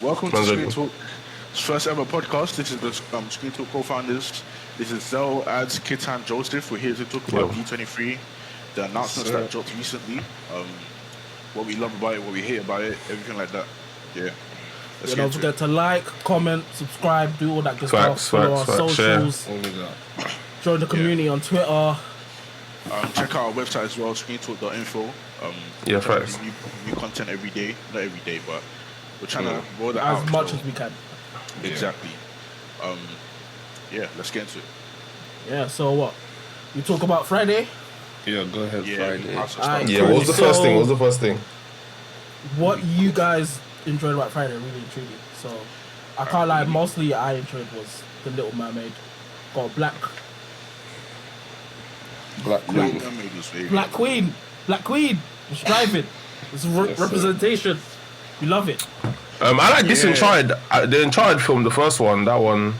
Welcome to Screen Talk's first ever podcast. This is the Screen Talk co-founders. This is Zell, Ads, Kitan, Joseph. We're here to talk about D23, the announcements that dropped recently, what we love about it, what we hate about it, everything like that. Yeah. Don't forget to like, comment, subscribe, do all that good stuff. Follow our socials. Join the community on Twitter. Check out our website as well, screentalk.info. Facts. New content every day. Not every day, but we're trying to roll that out as much as we can. Exactly. Let's get into it. Yeah, so what? You talk about Friday? Yeah, go ahead, Friday. What was the first thing? What you guys enjoyed about Friday really intrigued me. So, I can't lie, mostly I enjoyed was The Little Mermaid. Got Black Queen. It's driving. It's representation. We love it. I like this Uncharted. The Uncharted film, the first one, that one.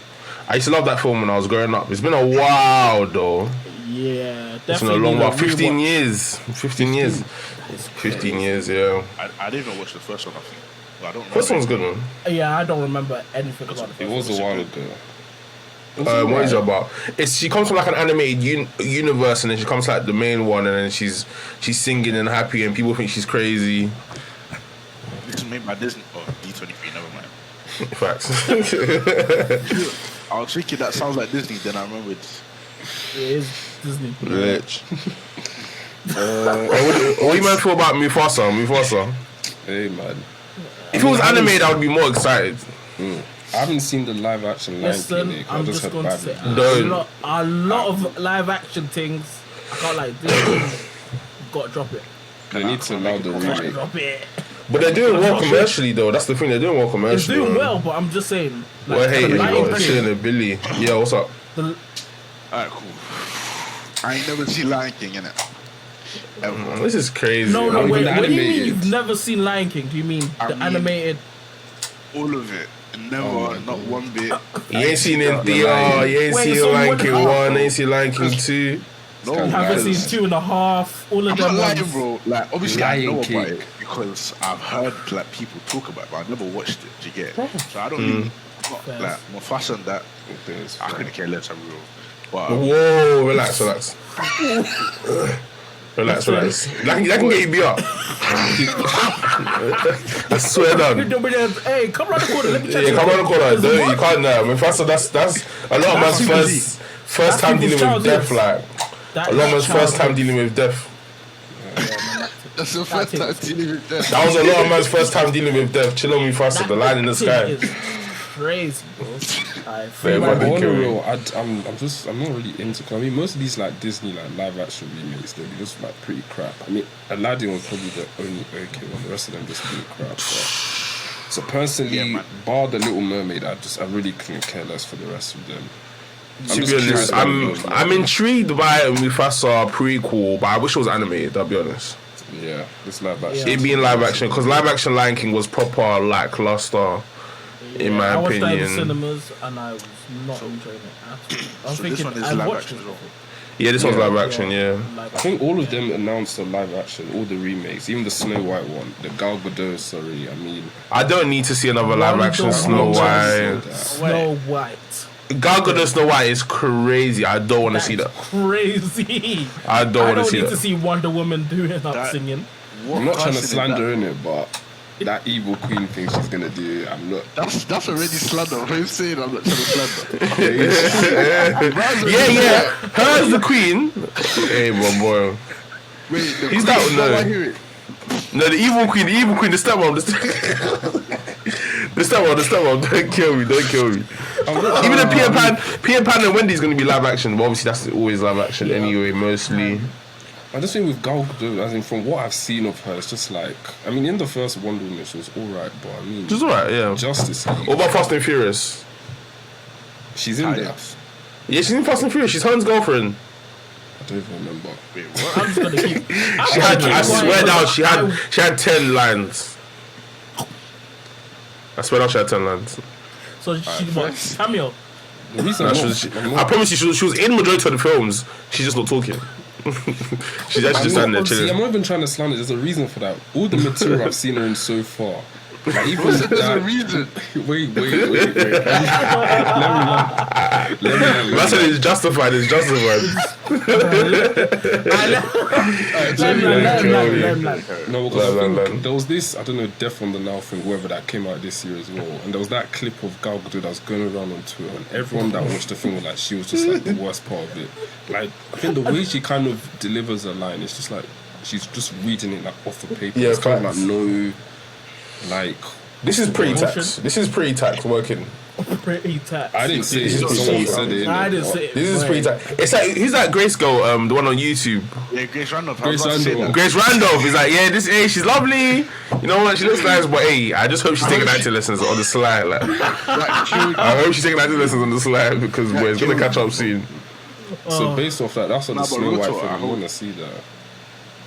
I used to love that film when I was growing up. It's been a while though. Yeah, definitely. It's been a long while. 15 years. 15 years. 15 years, yeah. I didn't even watch the first one, I think. I don't know. First one's good, man. Yeah, I don't remember anything about it. It was a while ago. What is it about? She comes from like an animated universe, and then she comes to like the main one, and then she's singing and happy, and people think she's crazy. This is made by Disney. Oh, D23, never mind. Facts. I was thinking that sounds like Disney, then I remembered. It is Disney. Rich. What do you man feel about Mufasa? Hey, man. If it was animated, I would be more excited. I haven't seen the live action Lion King. I'm just going to say a lot of live action things. I can't like this. Got to drop it. They need to allow the remake. Drop it. But they're doing well commercially, though. That's the thing. They're doing well commercially. It's doing well, but I'm just saying. Like, well, hey, chilling a Billy. Yeah, what's up? Alright, cool. I ain't never seen Lion King in it. This is crazy. No, wait. What do you mean you've never seen Lion King? Do you mean animated? All of it. Never, not one bit. You ain't seen it. You ain't seen Lion King 1, ain't seen Lion King 2. No, you haven't seen 2.5. All of them. I'm not lying, bro. Like, obviously, I know King. about it because I've heard like people talk about it, but I've never watched it. Do you get it? So I don't really, like Mufasa and that. I couldn't care less. I'm real. But whoa, relax. Relax. That can get you beat up. I swear down. Hey, come round the corner. Let me check. Yeah, come round the corner. You can't. Mufasa, that's a lot of man's first time dealing with death. Like a lot of man's first time dealing with death. That's the first time dealing with death. That was a lot of man's first time dealing with death. Chill on Mufasa, the line in the sky. Crazy, bro. I'm not really into. I mean, most of these like Disney like live action remakes, they're just like pretty crap. I mean, Aladdin was probably the only okay one. The rest of them just pretty crap. But, so personally, bar the Little Mermaid, I really couldn't care less for the rest of them. To be honest, I'm intrigued by Mufasa prequel, but I wish it was animated. I'll be honest. Yeah, this live action. It being live action, because live action Lion King was proper lackluster. In my opinion, I watched that in cinemas and I was not enjoying it at all. I was thinking, this one is live action as well. Yeah, this one's live action. Yeah, I think all of them announced a live action, all the remakes, even the Snow White one, the Gal Gadot. Sorry, I mean, I don't need to see another live action Snow White. Snow White. Gal Gadot Snow White is crazy. I don't want to see that. Crazy. I don't want to see that. I don't need to see Wonder Woman doing that singing. I'm not trying to slander in it, but that evil queen thing she's gonna do, I'm not. That's already slander. Who's saying I'm not trying to slander? yeah. Her's the queen. Hey, boy. Wait, he's that one. No, the evil queen, the stepmom, the stepmom. Don't kill me. Even the Peter Pan and Wendy's gonna be live action, but obviously that's always live action anyway, mostly. I just think with Gal Gadot, as in from what I've seen of her, it's just like, I mean, in the first Wonder Woman, she was alright, but I mean, she's alright, yeah. Justice League. What about Fast and Furious? She's in there. Yeah, she's in Fast and Furious. She's Hearn's girlfriend. I don't even remember. Wait, what? I'm just gonna keep. I swear down, she had 10 lines. I swear down, she had 10 lines. So she what? Samuel. The reason I promise you, she was in majority of the films. She's just not talking. She's actually just standing there chilling. I'm not even trying to slander. There's a reason for that. All the material I've seen her in so far, Like, even There's a that, reason. wait. Let me. That's it. It's justified. It's justified. No, because I think there was this, I don't know, Death on the Nile thing, whoever that came out this year as well. And there was that clip of Gal Gadot that was going around on Twitter, and everyone that watched the film was like, she was just like the worst part of it. Like, I think the way she kind of delivers a line, it's just like, she's just reading it like off the paper. Yeah, it's kind of facts. like no, like. This is pre-tax. This is pre-tax working. Pretty tax. I didn't say it. This is Someone said it. I didn't say it. This is pre-tax. It's like, who's that Grace girl, the one on YouTube? Yeah, Grace Randolph. Grace Randolph. Grace Randolph is like, yeah, she's lovely. You know what? She looks nice, but hey, I just hope she's taking acting lessons on the slide. Like, I hope she's taking acting lessons on the slide because boy, it's gonna catch up soon. So based off that, that's what the but Snow real White talk, film. I I hope- want to see that.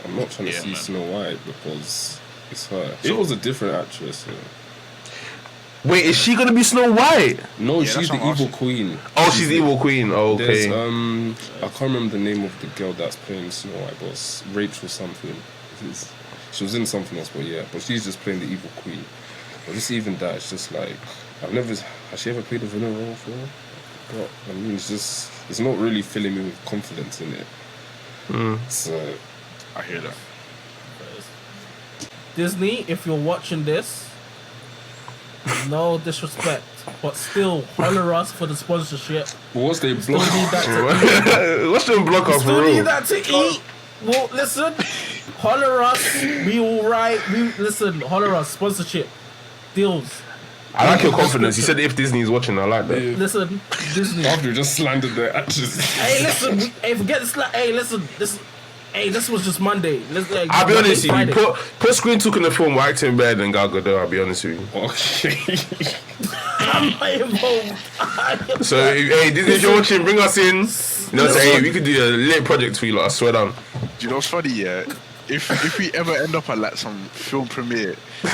I'm not trying to see man. Snow White because it's her. It was a different actress. Yeah. Wait, is she gonna be Snow White? No, Yeah, she's that's the what I'm evil asking. queen. Oh, she's the evil queen. Oh, There's okay. I can't remember the name of the girl that's playing Snow White, but it's Rachel something. She was in something else, but yeah, but she's just playing the evil queen. But just even that, it's just like has she ever played a villain role before? But I mean, it's not really filling me with confidence in it. So I hear that. Disney, if you're watching this, no disrespect, but still holler us for the sponsorship. what's they Still block? need that to eat. What's the block off for Still need real? that to eat. Well, listen, holler us. We all right. Holler us. Sponsorship deals. I like your confidence. You said if Disney's watching, I like that. Listen, Disney. After you just slandered the actress. Hey, listen. Forget this. Hey, listen. This was just Monday. I'll be honest with you. Friday. Put Screen Talk in the film were acting better than Gal Gadot. I'll be honest with you. Okay. I'm not involved. So hey, Disney, if you're watching, bring us in. You know, say hey, we could do a lit project for you. Like, I swear down. Do you know what's funny? Yeah, if we ever end up at like some film premiere, I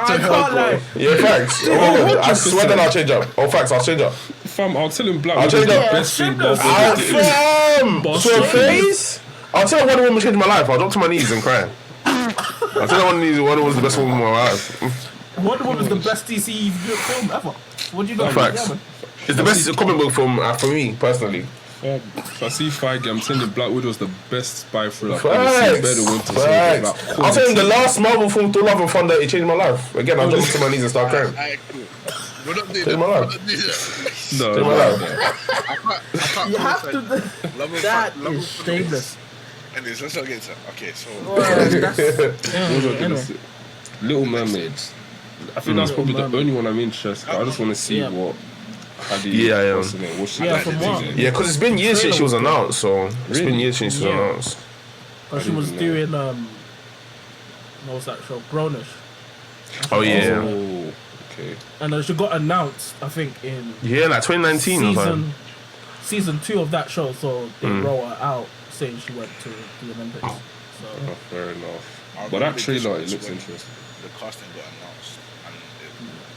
can't lie. Yeah, facts. Oh my God, I swear that I'll change up. Oh, facts, I'll change up. Fam, I'll tell him Black I'll Widow's change the up. best thing Yeah, Marvel I'll did. to a face. I'll tell you Wonder Woman changed my life. I'll drop to my knees and cry. I'll tell you Wonder Woman's the best woman in my life. Wonder Woman's the best DC film ever. What do you know? Facts. Yeah, man. It's the best comic book film for me personally. If I see Feige, I'm telling you Black Widow's the best spy thriller I've ever seen. Facts. Better than Winter Soldier. Facts. I'll tell you the last Marvel film, Thor: Love and Thunder, it changed my life. Again, I'll drop to my knees and start crying. Alright, cool. We're not doing Changed my that. life. No, Changed my life. I can't You have to. Love and That Thunder- is shameless. Anyways, let's not get into that. Okay, so Anyway. Little Mermaid. I think that's probably the only one I'm interested in. I just want to see Yeah. what. Yeah, what's her name? What she Yeah, like from to do what? there. Yeah, because it's been years since she was announced, so it's been Really? years since she was Yeah. announced. But she was doing what was that show? Grownish. Oh yeah, Oh, okay. And she got announced, I think, in yeah, like 2019 or something. season 2 of that show. So they wrote her out saying she went to the Olympics. So Oh, fair enough. I But that remember trailer, it this looks when interesting. The casting got announced, and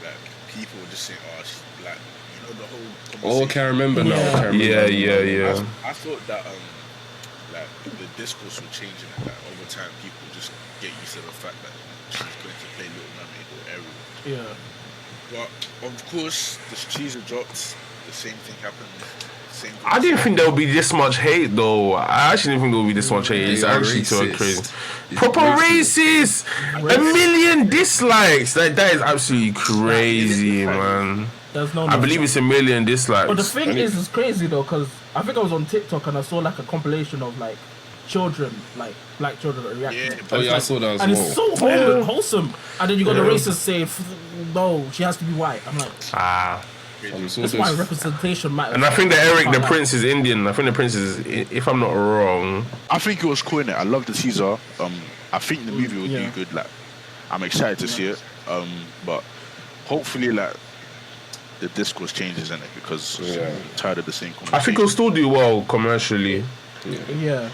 like people were just saying, "Oh, she's black." You know the whole. Oh, okay, I remember now. Yeah. I remember Yeah. I thought that like the discourse would change and that over time people just get used to the fact that she's going to play Little Mermaid or Ariel. yeah, But of course, the teaser dropped. The same thing happened. Same thing. I didn't think there would be this much hate though. I actually didn't think there would be this much hate. It's They are actually too racist. crazy. It's Proper racist. racist. 1 million dislikes. That is absolutely crazy, man. there's no. I believe it's 1 million dislikes. But the thing is, it's crazy though, because I think I was on TikTok and I saw like a compilation of like children, like black children that reacting. Yeah, Oh, yeah, I saw that as And well. it's so wholesome. And then you got the racists saying, no, she has to be white. I'm like, So that's why representation matters. And I think that Eric, the Like, prince, is Indian. I think the prince is, if I'm not wrong. I think it was cool in it. I love the teaser. I think the movie will Yeah. do good. Like, I'm excited to see it. But hopefully, like, the discourse changes in it because Yeah. I'm tired of the same I conversation. think it'll still do well commercially. Yeah,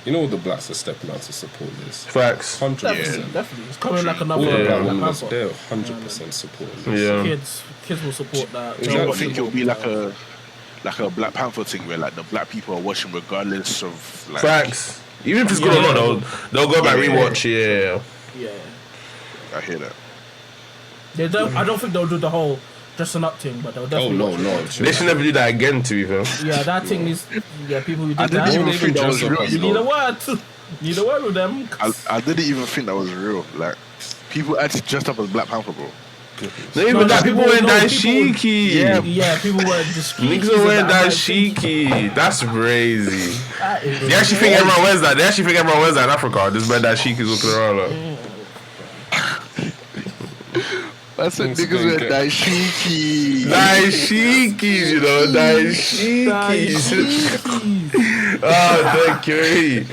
You know, the blacks are stepping out to support this. Facts. 100%. definitely. It's coming like All another the black Black women, Panther. they're 100% supporting this. Yeah. Kids will support that. Do you not think it'll be like a Black Panther thing where like the black people are watching regardless of like Facts. Even if it's good or not, they'll go back rewatch. Yeah. Yeah. I hear that. I don't think they'll do the whole dressing up thing, but they'll Oh definitely. no. They should never do that again, to be fair. Yeah, that thing is. Yeah, people who I did that. didn't even think that was dress up real. as You need a though. word. You need a word with them. I didn't even think that was real. Like, people actually dressed up as Black Panther, bro. Not even that. People wearing dashiki. Yeah, people were discreet. Niggas are wearing dashiki. That's crazy. They They actually think everyone wears that. They actually think everyone wears that in Africa. This man dashiki is walking around like. That's what niggas wear dashiki. Dashikis, you know, dashikis. Oh, thank you.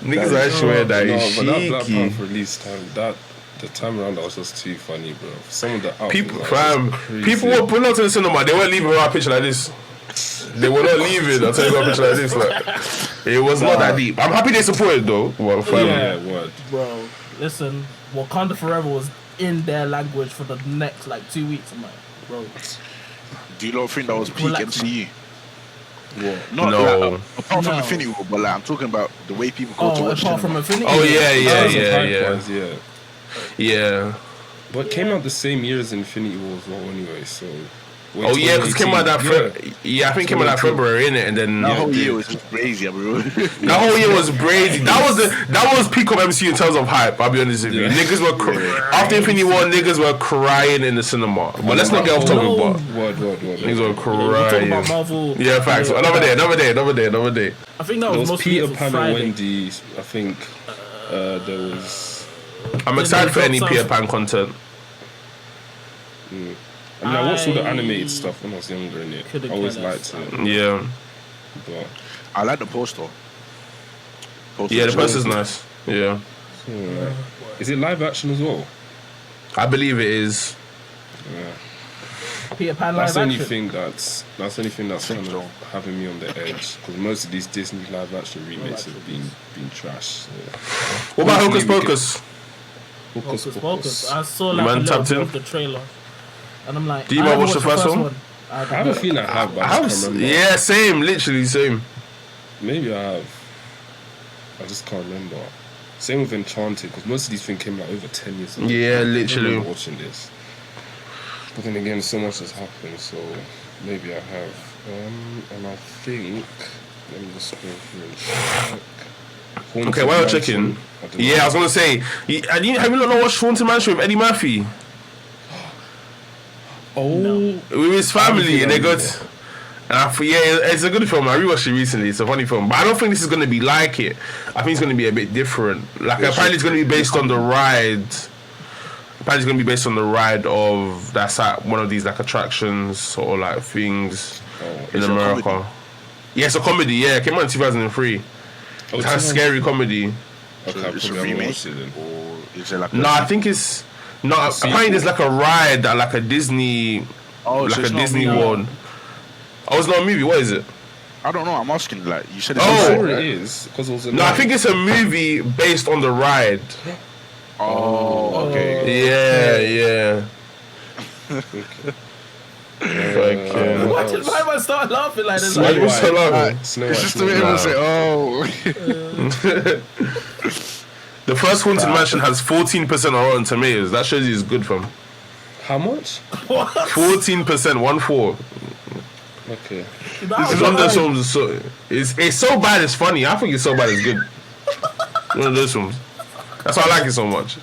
Niggas are actually wearing No, but that Black dashiki. Panther release time, the time around that was just too funny, bro. Some of the outfits People, was fam, crazy. people were pulling up to the cinema. They weren't leaving without a picture like this. They were not leaving. I'll tell you about a picture like this. Like, it was not that deep. I'm happy they supported though. Well, fam. Yeah, word. Bro, listen, Wakanda Forever was in their language for the next like 2 weeks. I'm like, bro. Do you not think that was peak Relax, MCU? What? Not No. like, apart from No. Infinity War, but like I'm talking about the way people go to Oh, watch apart cinema. from Infinity. Oh yeah, Yeah. yeah. But it came out the same year as Infinity War as well, anyway. So. Oh yeah, because it came out that I think it came out that February, innit? And then That whole year was just crazy, bro. that whole year was crazy. That was peak of MCU in terms of hype. I'll be honest with you. Yeah. Niggas were after Infinity War, niggas were crying in the cinema. But let's not get off topic. But Word. niggas were We're talking crying. about Marvel. Yeah, facts. Another day. I think that There was was mostly Peter for Pan and Friday. Wendy. I think there was. I'm excited for any Sounds- Peter Pan content. I mean, I watched all the animated stuff when I was younger, innit? Couldn't I always care less. liked it. Yeah. But I like the poster. Yeah, the poster's nice. Yeah. alright. Is it live action as well? I believe it is. Peter Pan That's live the only action. thing that's kind of having me on the edge, because most of these Disney live action remakes have been trash. So. What about Hocus Hopefully we get- Pocus? Hocus Focus. I saw like Man a little tapped bit in? of the trailer, and I'm like, Did you I not haven't watch the watched first one? I I have a feeling I have, but I just can't remember. Yeah, same. Literally same. Maybe I have. I just can't remember. Same with Enchanted, because most of these things came out over 10 years ago. Yeah, I don't literally. remember watching this. But then again, so much has happened, so maybe I have. And I think. Let me just scroll through and check. Haunted Okay, while you're Mansion, checking. I don't know. Yeah, I was gonna say. Have you not watched Haunted Mansion with Eddie Murphy? With his family, and they got. And it's a good film. I rewatched it recently. It's a funny film, but I don't think this is gonna be like it. I think it's gonna be a bit different. Like apparently, it's gonna be based on the ride. Apparently, it's gonna be based on the ride of that's at one of these like attractions or like things in It's a America. comedy. Yeah, it's a comedy. Yeah, it came out in 2003. Oh, It's a scary comedy. Okay, I It's a probably haven't remake, watched it then. or is it like No, I think it's no. Apparently, there's like a ride at like a Disney, so like it's a not Disney movie. one. Oh, it's not a movie. What is it? I don't know. I'm asking. Like you said, it's Oh. I'm a sure ride, it right? is, because it was a No, I think it's a movie based on the ride. Oh, okay. Yeah. Fucking. Why am I start laughing like this? Snow Why you so White. laughing? Snow It's White, just Snow the way White. everyone say, "Oh." The first Haunted Mansion has 14% on Rotten Tomatoes. That shows you it's good, fam. How much? 14%, 1-4. Okay. It's one of those films. It's so bad it's funny. I think it's so bad it's good. One of those films. That's why I like it so much.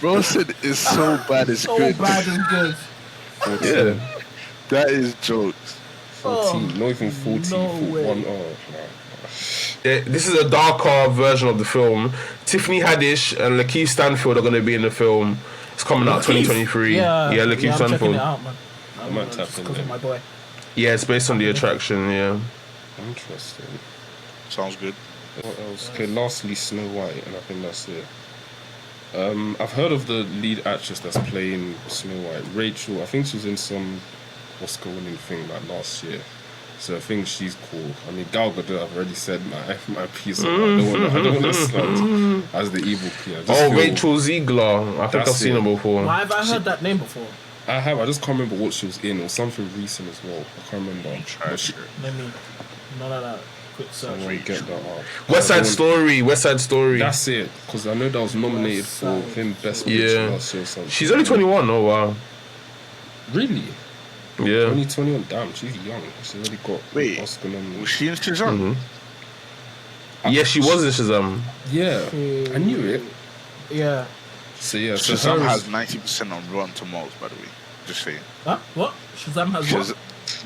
Bro said it's so bad it's So good. bad and good. Yeah. That is jokes. 14, not even 14, no way. 1. Oh, no. Yeah, this is a darker version of the film. Tiffany Haddish and Lakeith Stanfield are going to be in the film. It's coming out 2023. Yeah, Lakeith I'm checking Stanfield. it out, man. I might tap Just in 'cause there. of my boy. Yeah, it's based on the attraction. Yeah. Interesting. Sounds good. What else? Okay, lastly, Snow White, and I think that's it. I've heard of the lead actress that's playing Snow White, Rachel. I think she was in some Oscar-winning thing like last year. So I think she's cool. I mean, Gal Gadot, I've already said my piece on that. I don't want to sound as the evil queen. I just Oh, feel- Rachel Ziegler. I think That's I've seen it. her before. Why have I heard that name before? I just can't remember what she was in, or something recent as well. I can't remember. But she, Let me. None of that. quick search. Someone get that up. West Side Story. That's it, because I know that was nominated for him best Yeah. picture last year or something. She's only 21. Oh wow. Really? Yeah. Only 21. Damn, she's young. She's already got Wait, Oscar nomination. was she in Shazam? Yeah, she was in Shazam. Yeah, I knew it. Yeah. So yeah, so Shazam her has is- 90% on Rotten Tomatoes, by the way. Just saying. Huh? What? Shazam has what?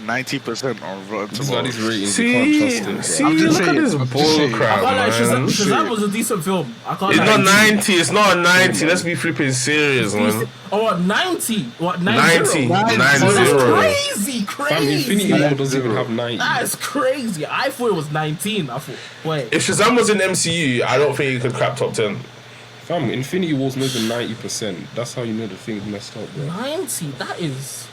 90% on Rotten These are these Tomatoes. ratings. You can't trust it. See, Bro. I'm just look at saying, this I'm just bull saying. I crap, can't lie, man. Shazam was a decent film. I can't It's lie. not 90. It's not a 90. Let's be flipping serious, man. Oh, what, 90? What, 90. 90? 90. Oh, that's crazy, Fam, Infinity crazy. War doesn't even have 90. That's crazy. I thought it was 19. I thought, wait. If Shazam was in MCU, I don't think he could crack top 10. Fam, Infinity War's not even 90%. That's how you know the thing's messed up, bro. 90? That is...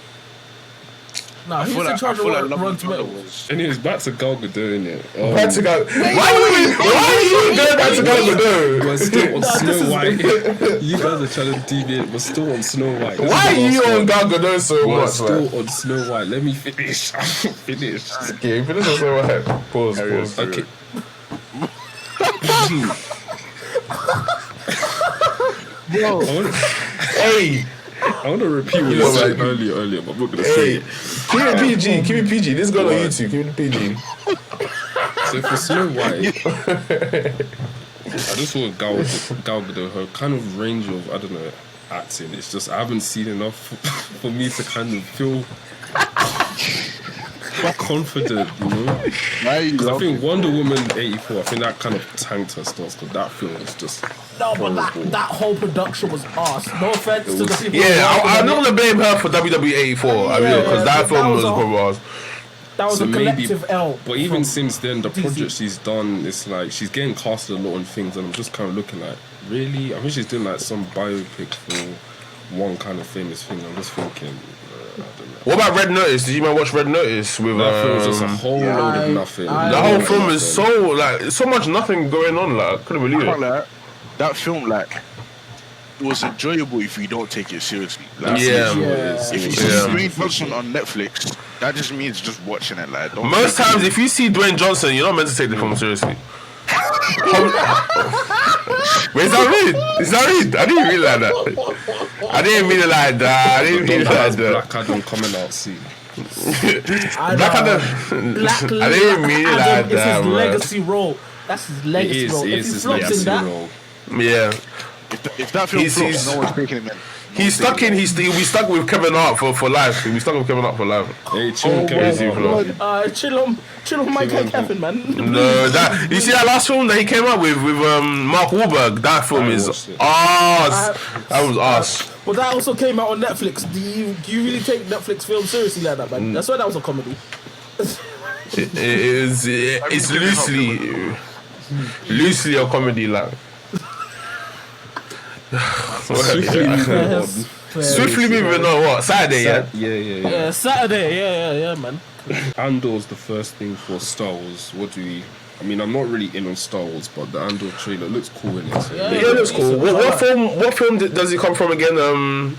Nah, I who's feel in like, charge of Love Rotten and Thunder Tomatoes? was... Anyways, back to Gal Gadot, innit? Back to Gal. Why are you going back to Gal Gadot? We're still on Nah, this Snow is- White. You guys are trying to deviate. We're still on Snow White. This Why are is the you last on one. Gal Gadot so We're much, still man? on Snow White. Let me finish. I'm finished. Okay, finish on Snow White. Pause, Carry on, pause. carry Okay. Bro, Hey, I want to repeat what you know, said man. earlier, but I'm not going to say hey. it. Keep it PG. Keep it PG. This is going on YouTube. Keep it PG. So for Snow White, I just saw Gal Gadot, her kind of range of, I don't know, acting. It's just, I haven't seen enough for me to kind of feel confident, you know? why are you Because I laughing? think Wonder Woman 84, I think that kind of tanked her stars, because that film was just No, but horrible. that whole production was arse. No offense to the people. Yeah, I'm not going going to blame her for WWE 84. I mean, Yeah, because that that film was was a- probably ours. That was So a maybe- collective L. But even from since then, the DC. project she's done, it's like she's getting casted a lot on things, and I'm just kind of looking like, really? I think she's doing like some biopic for one kind of famous thing. I'm just thinking, I don't know. What about Red Notice? Did you man watch Red Notice with That film was just a whole Yeah, load I- of nothing. I- the whole Yeah, film is so like so much nothing going on. Like I couldn't believe I can't it. lie, that film, like, it was enjoyable if you don't take it seriously. Like, Yeah. Yeah. If you Yeah. see Dwayne Johnson on Netflix, that just means just watching it. Like, don't Most take it- times, if you see Dwayne Johnson, you're not meant to take the film seriously. Wait, is that rude? Is that rude? I didn't mean it like that. I didn't mean it like that. I didn't mean it Don't like have that. Black Adam coming out soon. I Black know. Adam. Black I didn't mean it Adam like is that, his man. legacy role. That's his It legacy is, role. it If is he his flops legacy in that, role. Yeah. If that film He's- flops, no one's taking him in. He's stuck in. He'll be stuck with Kevin Hart for life. He'll be stuck with Kevin Hart for life. Hey, chill, Oh, Kevin my Hart. God. chill on Mike and Kevin, man. No, that you see that last film that he came out with Mark Wahlberg. That film I is watched it. arse. That was arse. But that also came out on Netflix. Do you really take Netflix films seriously like that, man? That's why that was a comedy. It's loosely a comedy, like. Swiftly moving on. Swiftly moving on. What Saturday? Yeah. Yeah, Saturday. Yeah, man. Andor's the first thing for Star Wars. What do we? I mean, I'm not really in on Star Wars, but the Andor trailer looks cool in it. So Yeah. Yeah, that's cool. What film does he come from again?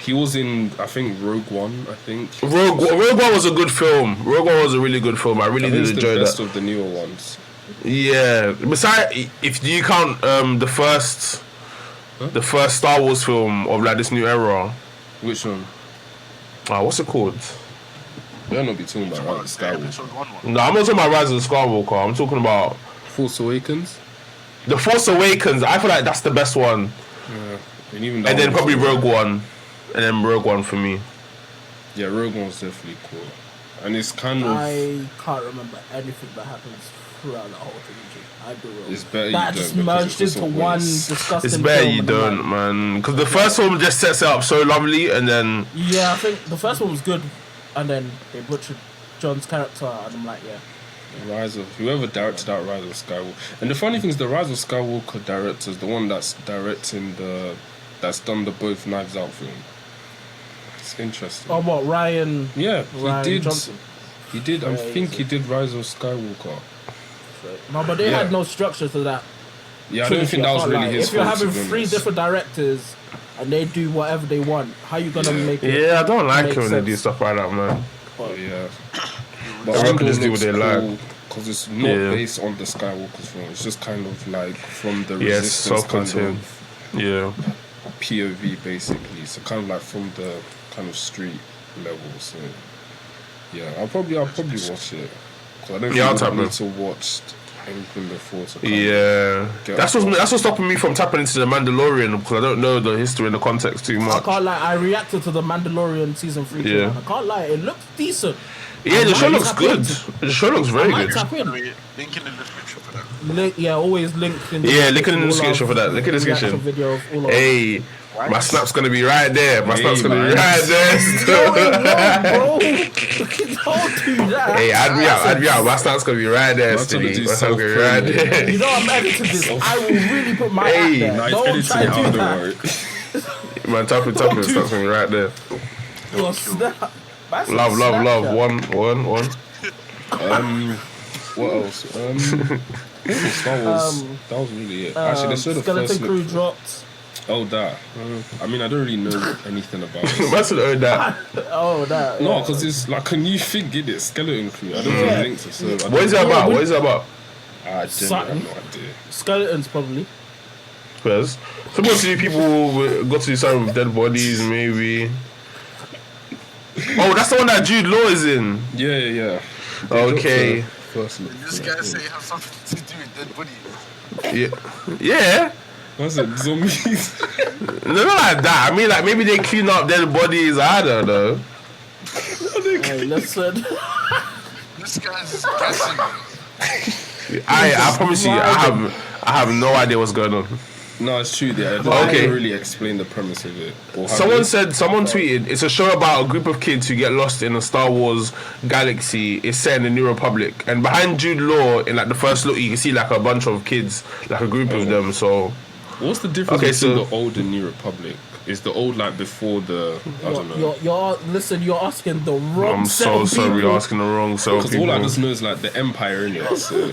He was in, I think, Rogue One. I think. Rogue One was a good film. Rogue One was a really good film. I really I think did it's enjoy the best that. of the newer ones. Yeah. Besides, if you count the first Star Wars film of like this new era, Which one? what's it called? We're not be talking about Rise of Skywalker. Episode 1. No, I'm not talking about Rise of Skywalker. I'm talking about Force Awakens. The Force Awakens. I feel like that's the best one, Yeah. And even that and then one probably was- Rogue One, and then Rogue One for me. Yeah, Rogue One's definitely cool. And it's kind of. I can't remember anything that happens throughout the whole trilogy. I do wrong. It's better That you just don't, because merged it's into a one waste. disgusting It's better film you and I'm don't, like- man, because the first film just sets it up so lovely, and then Yeah, I think the first one was good, and then they butchered John's character, and I'm like, yeah. Rise of whoever directed that Rise of Skywalker. And the funny thing is, the Rise of Skywalker director is the one that's directing that's done the both Knives Out film. It's interesting. Oh, what, Ryan Yeah, he Johnson? did. I Crazy. think he did Rise of Skywalker. No, but they Yeah. had no structure to that. Yeah, I don't think that was can't really lie. his If you're fault, to having be three honest. different directors and they do whatever they want, how you gonna make it? yeah, I don't like Makes it when they do sense. stuff like that, man. But yeah. Everyone can just do what they like. because it's not based on the Skywalker's film. It's just kind of like from the Resistance kind self-contained. of POV basically. So kind of like from the kind of street level. So yeah, I'll probably watch it. Cause I don't think I need to watch anything before. To that's what's stopping me from tapping into the Mandalorian because I don't know the history and the context too much. I can't lie. I reacted to the Mandalorian season 3. Too, man. I can't lie. It looks decent. Yeah, the show looks good. The show looks very good. Link in the description for that. Always link in the link in the description for that. Link in the description. Hey, my snap's gonna be right there. My snap's gonna be right there. Don't do that. Hey, add me out. My snap's gonna be right there, Stevie. My snap's gonna be right there. You know I'm editing this. I will really put my app there. Don't try to do that. Man, tapping. Snap's gonna be right there. Your snap. Love. One. What else? Star Wars. That was really it. Actually, they showed the first Skeleton Crew dropped. Oh, that. I mean, I don't really know anything about it. Must have heard that. That. No, because it's like a new thing, in it? Skeleton Crew. I don't think linked to so. What is it about? I have no idea. Skeletons, probably. Because supposedly people got to do something with dead bodies, maybe. Oh, that's the one that Jude Law is in. Yeah. Okay. This guy say have something to do with dead bodies. Yeah. What's it? Zombies? No, not like that. I mean, like maybe they clean up dead bodies. I don't know. Hey, listen. This guy's guessing. I promise you, I have no idea what's going on. No, it's true. They don't really explain the premise of it. Someone tweeted, it's a show about a group of kids who get lost in a Star Wars galaxy. It's set in the New Republic, and behind Jude Law, in like the first look, you can see like a bunch of kids, like a group of them. So, what's the difference between the old and New Republic? Is the old like before the? I don't know. You're asking the wrong. I'm so sorry, you're asking the wrong. Because all I just know is like the Empire in it. So.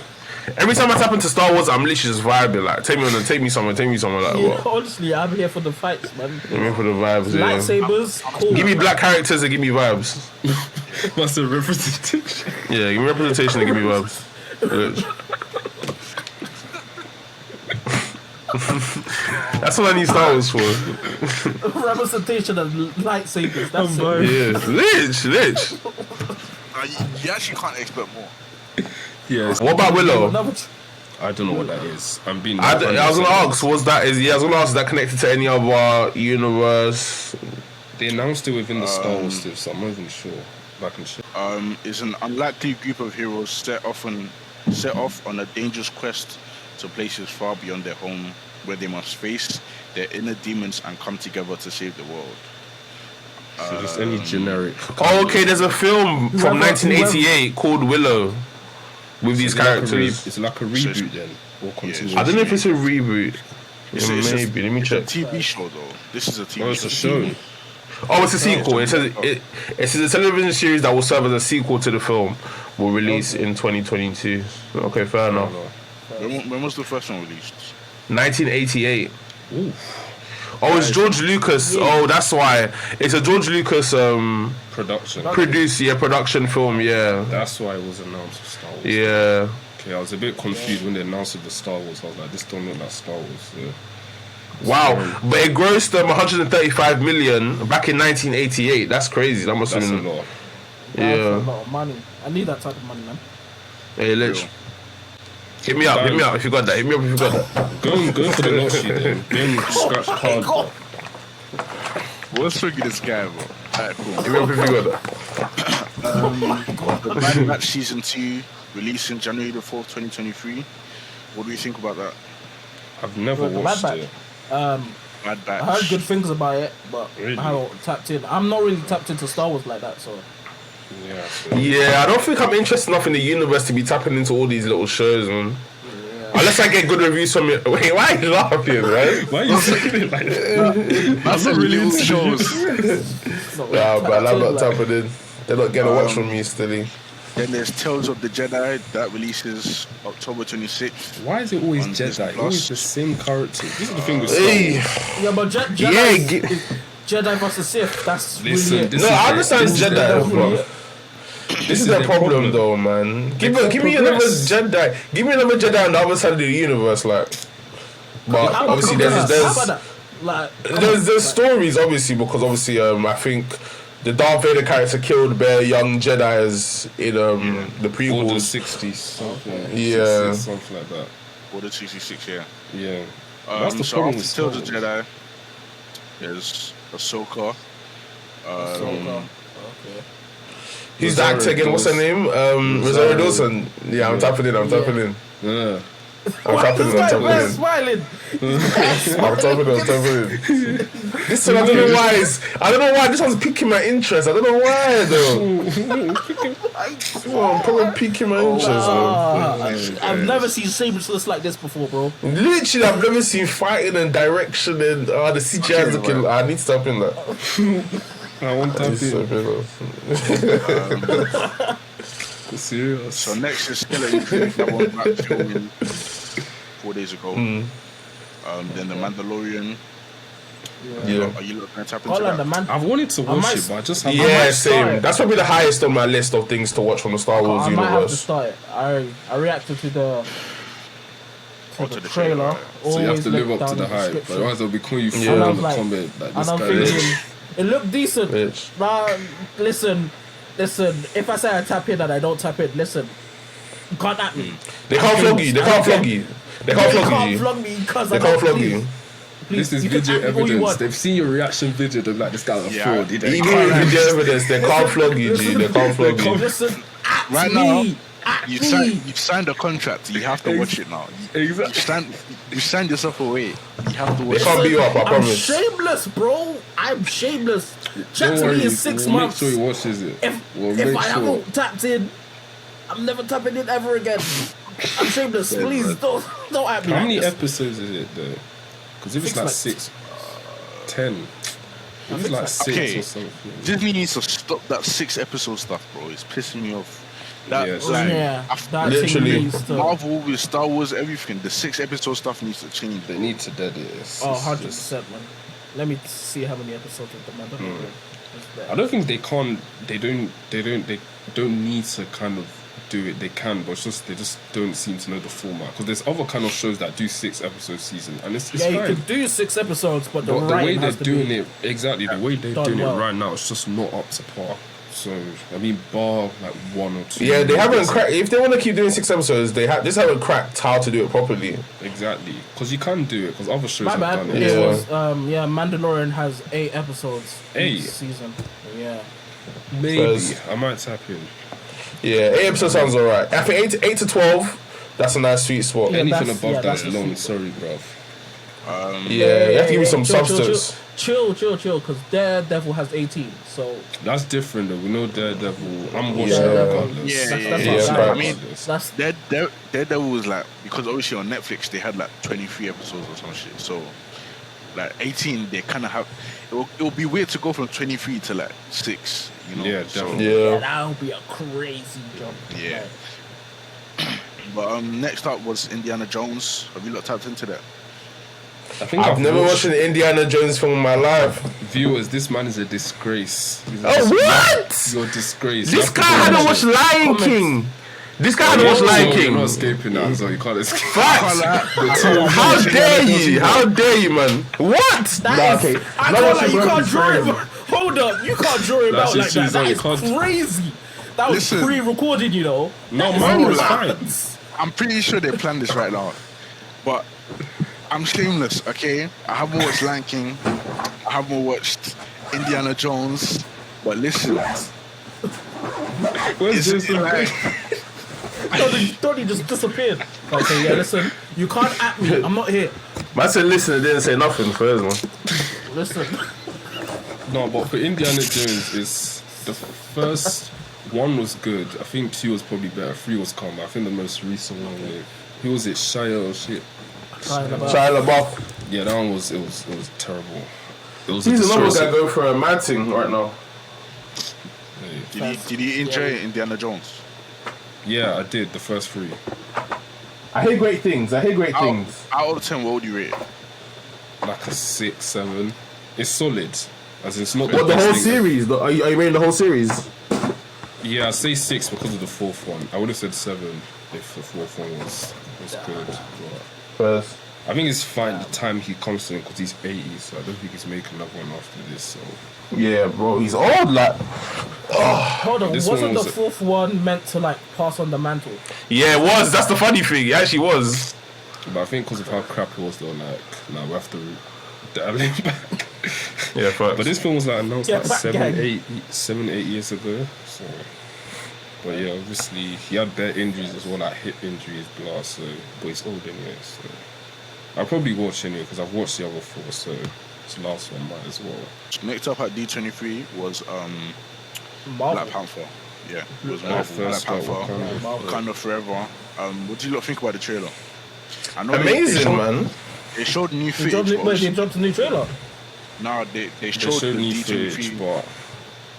Every time I tap into Star Wars, I'm literally just vibing. Like, take me somewhere. Like, what? Honestly, I'm here for the fights, man. I'm here for the vibes. Lightsabers, cool. Give me black characters and give me vibes. What's the representation? Yeah, give me representation and give me vibes. That's what I need Star Wars for. Representation of lightsabers. That's it. Yeah, lich. You actually can't expect more. Yes. What about Willow? I don't know what that is. I was gonna ask. I was gonna ask. Is that connected to any other universe? They announced it within the Star Wars stuff, so I'm not even sure. It's an unlikely group of heroes set off on a dangerous quest to places far beyond their home, where they must face their inner demons and come together to save the world. So just any generic. Oh, okay. There's a film from 1988 called Willow with these characters. It's like a reboot then, or continuation. I don't know if it's a reboot. Maybe. Let me check. It's a TV show though. This is a TV show. It's a show. Oh, it's a sequel. It says a television series that will serve as a sequel to the film will release in 2022. Okay, fair enough. When was the first one released? 1988. Ooh. Oh, it's George Lucas. Oh, that's why. It's a George Lucas production film, yeah. That's why it was announced for Star Wars. Yeah. Okay, I was a bit confused when they announced it for Star Wars. I was like, this don't look like Star Wars. Yeah. Wow, but it grossed 135 million back in 1988. That's crazy. That must have been a lot. That's a lot of money. I need that type of money, man. Hey, Lich. Hit me up if you got that. Go for the last sheet then. Go and scratch card. What's wrong with this guy, bro? Alright, cool. Hit me up if you got that. The Bad Batch Season 2 releasing January the 4th, 2023. What do you think about that? I've never watched it. Bad Batch. I heard good things about it, but I haven't tapped in. I'm not really tapped into Star Wars like that, so... Yeah, I don't think I'm interested enough in the universe to be tapping into all these little shows, man. Yeah. Unless I get good reviews from it. Wait, why are you laughing, right? Why are you saying it like that? That's not really into shows. Nah, but I'm not tapping in. They're not getting a watch from me, still. Then there's Tales of the Jedi that releases October 26th. Why is it always Jedi? Always the same character. This is the thing with Star Wars. Yeah, but Jedi versus Sith. That's Listen, really I understand Jedi, bro. This is the problem, though, man. Give me another Jedi. Give me another Jedi on the other side of the universe, like. But obviously, there's stories, obviously, because obviously, I think the Darth Vader character killed bare young Jedis in the prequels. Order 60 something. Yeah, something like that. Order 66, yeah. Yeah. That's the so problem after with Tales of Jedi, there's Ahsoka. Okay. Who's the actor again? What's her name? Rosario Dawson. Yeah, I'm tapping in. Yeah. I'm tapping in. Smiling. I'm tapping in. This one, I don't know why this one's piquing my interest. I don't know why though. I'm probably piquing my interest, man. I've never seen shamelessness like this before, bro. Literally, I've never seen fighting and direction and the CGI is looking. I need to tap in that. I want to serious. So next is Skeleton Crew. That one back filming 4 days ago. Then the Mandalorian. Yeah. Are you looking to tap into that? I've wanted to watch it, but I just haven't. Yeah, same. That's probably the highest on my list of things to watch from the Star Wars I universe. might have to start it. I reacted to the trailer. Right. So you have to live Always up to the hype. description. Otherwise, they'll be calling you Yeah. fool And I in was the like- comment. Like, And this I'm guy is. thinking, it looked decent. Bitch. Nah, listen. If I say I tap in and I don't tap in, listen. You can't at me. They can't flog you. They can't flog you. They can't flog you. flog me because They can't flog you. This is you can video at me all you evidence. want. They've seen your reaction video. They're like, this guy's a Yeah. fraud. He Even can't with video evidence, they can't flog you, G. They can't flog you. Listen, at Right me. now, At You've me. signed a contract. You have to watch it now. Exactly. You signed yourself away. You have to They watch can't it. beat you up, I I'm promise. shameless, bro. I'm shameless. Chat Don't to worry. me in 6 We'll months. make sure he watches it. If I haven't tapped in, I'm never tapping in ever again. I'm shameless. Please don't at me. How like many this. episodes is it though? Because if it's Six, like like- 6, 10. If it's like 6 Okay. or something. Disney needs to stop that 6-episode stuff, bro. It's pissing me off. That Yes. like Yeah, that Literally. thing needs to. Marvel with Star Wars, everything. The 6-episode stuff needs to change. They need to dead it. Oh, 100%, man. Let me see how many episodes of the Mandalorian is there. I don't think they can't. They don't need to kind of do it. They can, but it's just they just don't seem to know the format. Because there's other kind of shows that do 6-episode season, and it's Yeah, you fine. can do 6 episodes, but the But the way writing they're has to doing be. it, exactly the way they're done doing well. it right now, it's just not up to par. So I mean, bar like 1 or 2. Yeah, they haven't cracked. If they want to keep doing 6 episodes, they just haven't cracked how to do it properly. Exactly, because you can do it. Because other shows My have bad. done it. It Yeah. was, Mandalorian has 8 episodes each 8? season. Yeah. Maybe First. I might tap in. Yeah, 8 episodes sounds alright. I think 8 to 12, that's a nice sweet spot. Yeah, Yeah, Anything that's- above yeah, that's that's long. the Sorry, bruv. you have to give me some substance. Chill, because Daredevil has 18, so That's different though. We know Daredevil. I'm watching Yeah. it regardless. Yeah, that's yeah, not yeah, bad. bro. I mean, that's Daredevil was like, because obviously on Netflix they had like 23 episodes or some shit. So like 18, they kind of have. It will be weird to go from 23 to like 6. You know. Yeah, So, definitely. Yeah. that would be a crazy jump. Yeah. Like, But next up was Indiana Jones. Have you looked tapped into that? I think I've never watched an Indiana Jones film in my life. Viewers, this man is a disgrace. He's a Oh, what? You're a disgrace. This guy hadn't watched Lion King. This guy hadn't watched Lion You're King. not escaping that, so you can't escape. Facts. How dare you? How dare you, man? What? that is, I can't like, you can't draw him. Hold up, you can't draw him That's out like just that. That you is can't- crazy. That was Listen. pre-recorded, you know. No, That is mine was nuts. fine. I'm pretty sure they planned this right now. But I'm shameless, okay? I haven't watched Lion King. I haven't watched Indiana Jones. But listen, Where's it's this? like, Donnie just disappeared. Okay, yeah, listen. You can't at me. I'm not here. Man said listen and didn't say nothing first, man. Listen. No, but for Indiana Jones, is the first one was good. I think 2 was probably better. 3 was calm. I think the most recent one with who was it? Shia or shit. Shia LaBeouf. Yeah, that one was it was terrible. It was He's a another disgrace. guy going for a mad thing right now. did you enjoy Indiana Jones? Yeah, I did the first 3. I hear great things. Out of 10, what would you rate it? Like a 6, 7. It's solid. As in, it's not What, the best whole thing. series? Are you rating the whole series? Yeah, I say 6 because of the fourth one. I would have said 7 if the fourth one was good. But First. I think it's fine the time he comes in because he's 80, so I don't think he's making another one after this. So Yeah, bro, he's old. Like, Hold on, This wasn't one the was- fourth one meant to like pass on the mantle? yeah, it was. That's the funny thing. It actually was. but I think because of how crap it was, they were like, nah, we have to dial him back. Yeah, first. But this film was like announced Yeah, like back 7, gang. 8 years ago. So, but yeah, obviously he had bare injuries as well, like hip injuries, blah. So, but he's old anyway. So I'll probably watch anyway because I've watched the other 4. So this last one might as well. Next up at D23 was Marvel. Black Panther. Yeah, it was I Marvel. Black first got Panther. Wakanda. Wakanda Forever. What do you lot think about the trailer? I know Amazing, man. They showed new They footage. dropped, but wait, they obviously- dropped a new trailer. No, they They showed the showed new D23, footage, but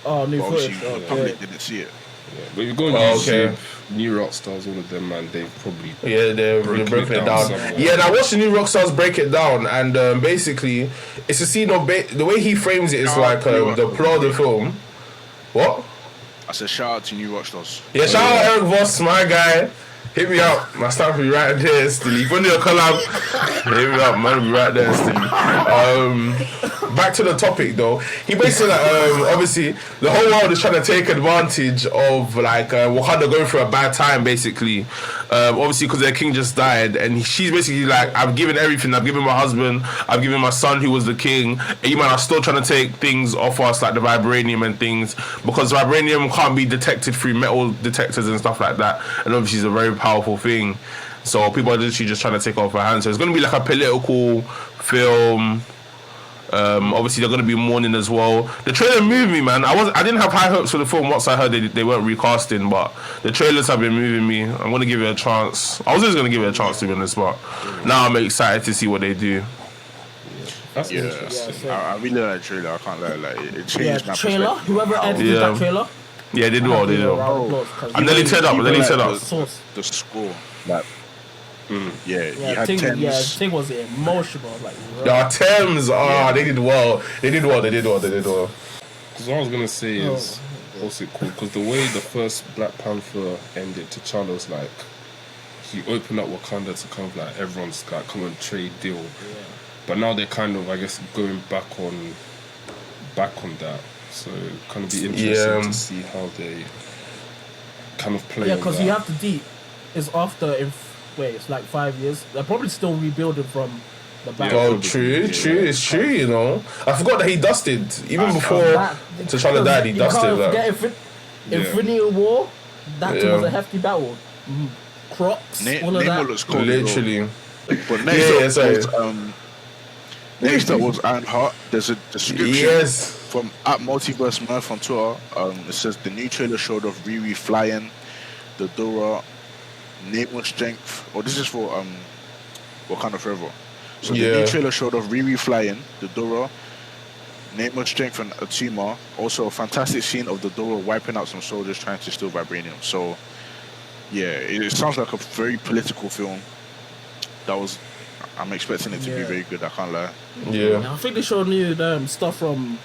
Oh, new but footage. obviously the Oh, public yeah. didn't see it. yeah. But if you go on Oh, YouTube, okay. new rock stars, all of them, man, they've probably Yeah, they're breaking it down. somewhere. Yeah, and I watched the new Rockstars break it down, and basically, it's a scene of the way he frames it is No, like the plot of the film. What? I said shout out to New Rockstars. Yeah, shout out Eric Voss, my guy. Hit me up. My staff will be right there still. If you need a collab, hit me up, man. Will be right there still. Back to the topic though. He basically, obviously, the whole world is trying to take advantage of like Wakanda going through a bad time, basically. Obviously, because their king just died, and she's basically like, I've given everything. I've given my husband. I've given my son, who was the king. And you man are still trying to take things off us, like the vibranium and things, because vibranium can't be detected through metal detectors and stuff like that. And obviously, it's a very powerful thing. So people are literally just trying to take off her hands. So it's going to be like a political film. Obviously they're going to be mourning as well. The trailer moved me, man. I didn't have high hopes for the film once I heard they weren't recasting, but the trailers have been moving me. I'm going to give it a chance. I was just going to give it a chance, to be honest, but now I'm excited to see what they do. That's Yeah, interesting. I really like the trailer. I can't lie. Like it changed Yeah, my trailer. perspective. Whoever edited Yeah. that trailer. Yeah, they do well, they do well. Round of applause, 'cause And then they turned up, and then he Even turned like up. Source. the score, like, yeah, you Yeah, had thing, Thames. yeah, thing was emotional. Like, Yeah, Thames, they did well. They did well. Because what I was gonna say is, what's it called? Because the way the first Black Panther ended, T'Challa was like, he opened up Wakanda to kind of like everyone's like come on trade deal. But now they're kind of, I guess, going back on that. So kind of be interesting Yeah. to see how they kind of play. yeah, on because that. you have to deep. It's after it's like 5 years. They're probably still rebuilding from the back. Oh, true, it's true, you know. I forgot that he dusted. Even before T'Challa died, he You dusted. can't Like, forget Infinity War. That Yeah. was a hefty battle. Crocs, all of Namor that. looks cool. literally. But next Yeah, up sorry. was next up was Ironheart. There's a description Yes. from at Multiverse Mirth on Twitter. It says the new trailer showed of Riri flying, the Dora, Namor strength. Oh, this is for Wakanda Forever. So the Yeah. new trailer showed of Riri flying, the Dora, Namor strength and Atuma. Also a fantastic scene of the Dora wiping out some soldiers trying to steal vibranium. So yeah, it sounds like a very political film. I'm expecting it to be Yeah. very good. I can't lie. Yeah. I think they showed new stuff from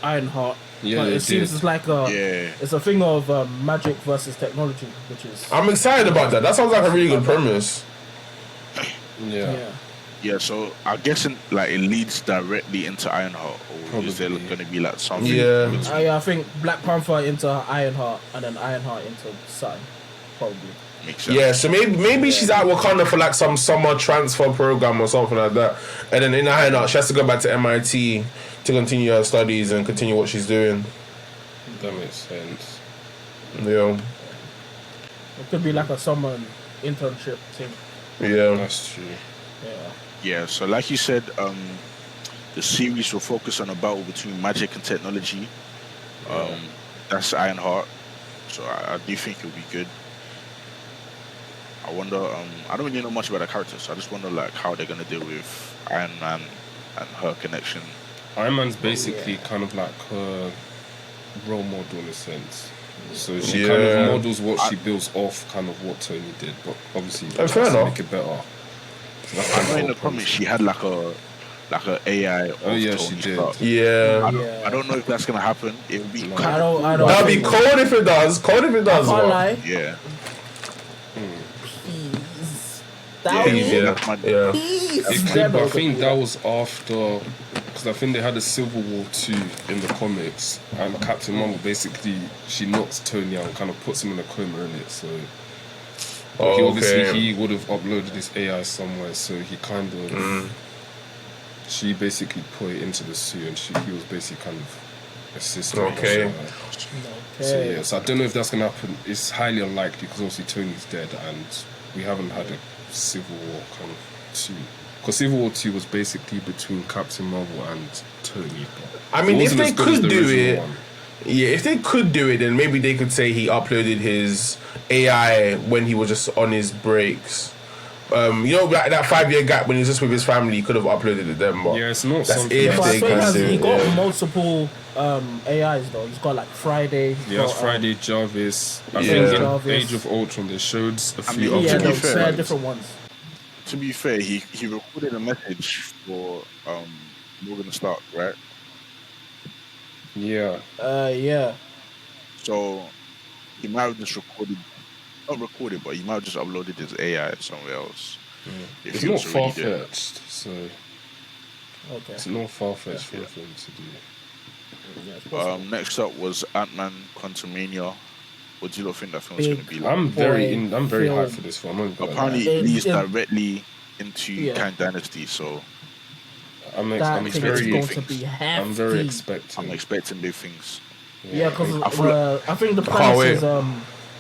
Ironheart. Yeah, but they it seems did. it's like it's a thing of magic versus technology, which is I'm excited about that. That sounds like a really good premise. Yeah. Yeah, so I'm guessing like it leads directly into Ironheart, or is there Probably. going to be like something? Yeah. I think Black Panther into Ironheart and then Ironheart into Sun, probably. Makes sense. Yeah, so maybe she's at Wakanda for like some summer transfer program or something like that. And then in Ironheart, she has to go back to MIT to continue her studies and continue what she's doing. That makes sense. Yeah. It could be like a summer internship thing. Yeah. That's true. Yeah. Yeah, so like you said, the series will focus on a battle between magic and technology. That's Ironheart, so I do think it'll be good. I wonder. I don't really know much about the characters, so I just wonder like how they're gonna deal with Iron Man and her connection. Iron Man's basically kind of like her role model in a sense. So she kind Yeah. of models what she builds off kind of what Tony did, but obviously fair tries to enough. make it better. So that's I kind know of in the whole comics concept. she had like a like an AI. Oh yeah, Tony she did. Stark. Yeah. I don't know if that's gonna happen. It would be. No. I don't. That'd be think- cold if it does. Cold if it I does. can't what? lie. Yeah. Please. Yeah, Yeah. Please. It could, but I think that was after, because I think they had a Civil War 2 in the comics, and Captain Marvel basically she knocks Tony out and kind of puts him in a coma in it. So he obviously he would have uploaded his AI somewhere, so he kind of she basically put it into the suit, and he was basically kind of assisting. Okay. So yeah, so I don't know if that's gonna happen. It's highly unlikely because obviously Tony's dead, and we haven't had a Civil War kind of 2. Because Civil War 2 was basically between Captain Marvel and Tony. I mean, if wasn't they as good as could the do original it, one. yeah, if they could do it, then maybe they could say he uploaded his AI when he was just on his breaks. You know, like that 5-year gap when he was just with his family, he could have uploaded it then. But Yeah, it's not that's something. if But I they think can do he it. got Yeah. multiple AIs though. He's got like Friday. he's Yeah, it's got, Friday, Jarvis. I Yeah. think in Jarvis. Age of Ultron, they showed a few mean, Yeah, to be those fair, different ones. To be fair, he recorded a message for Morgan Stark, right? Yeah. Yeah. So he might have just not recorded, but he might have just uploaded his AI somewhere else. If It's he not was already far there. fetched, so Okay. it's not far fetched for Yeah. him to do. Yeah, it's possible. Next up was Ant-Man Quantumania. What do you lot think that film's Big going to be like? I'm very film. hyped for this film. I'm not gonna Apparently, It- it leads it- directly into Yeah. Kang Dynasty, so lie. That I'm thing is very- going to be hefty. I'm very I'm expecting. expecting big things. Yeah, because I feel I think the can't premise wait.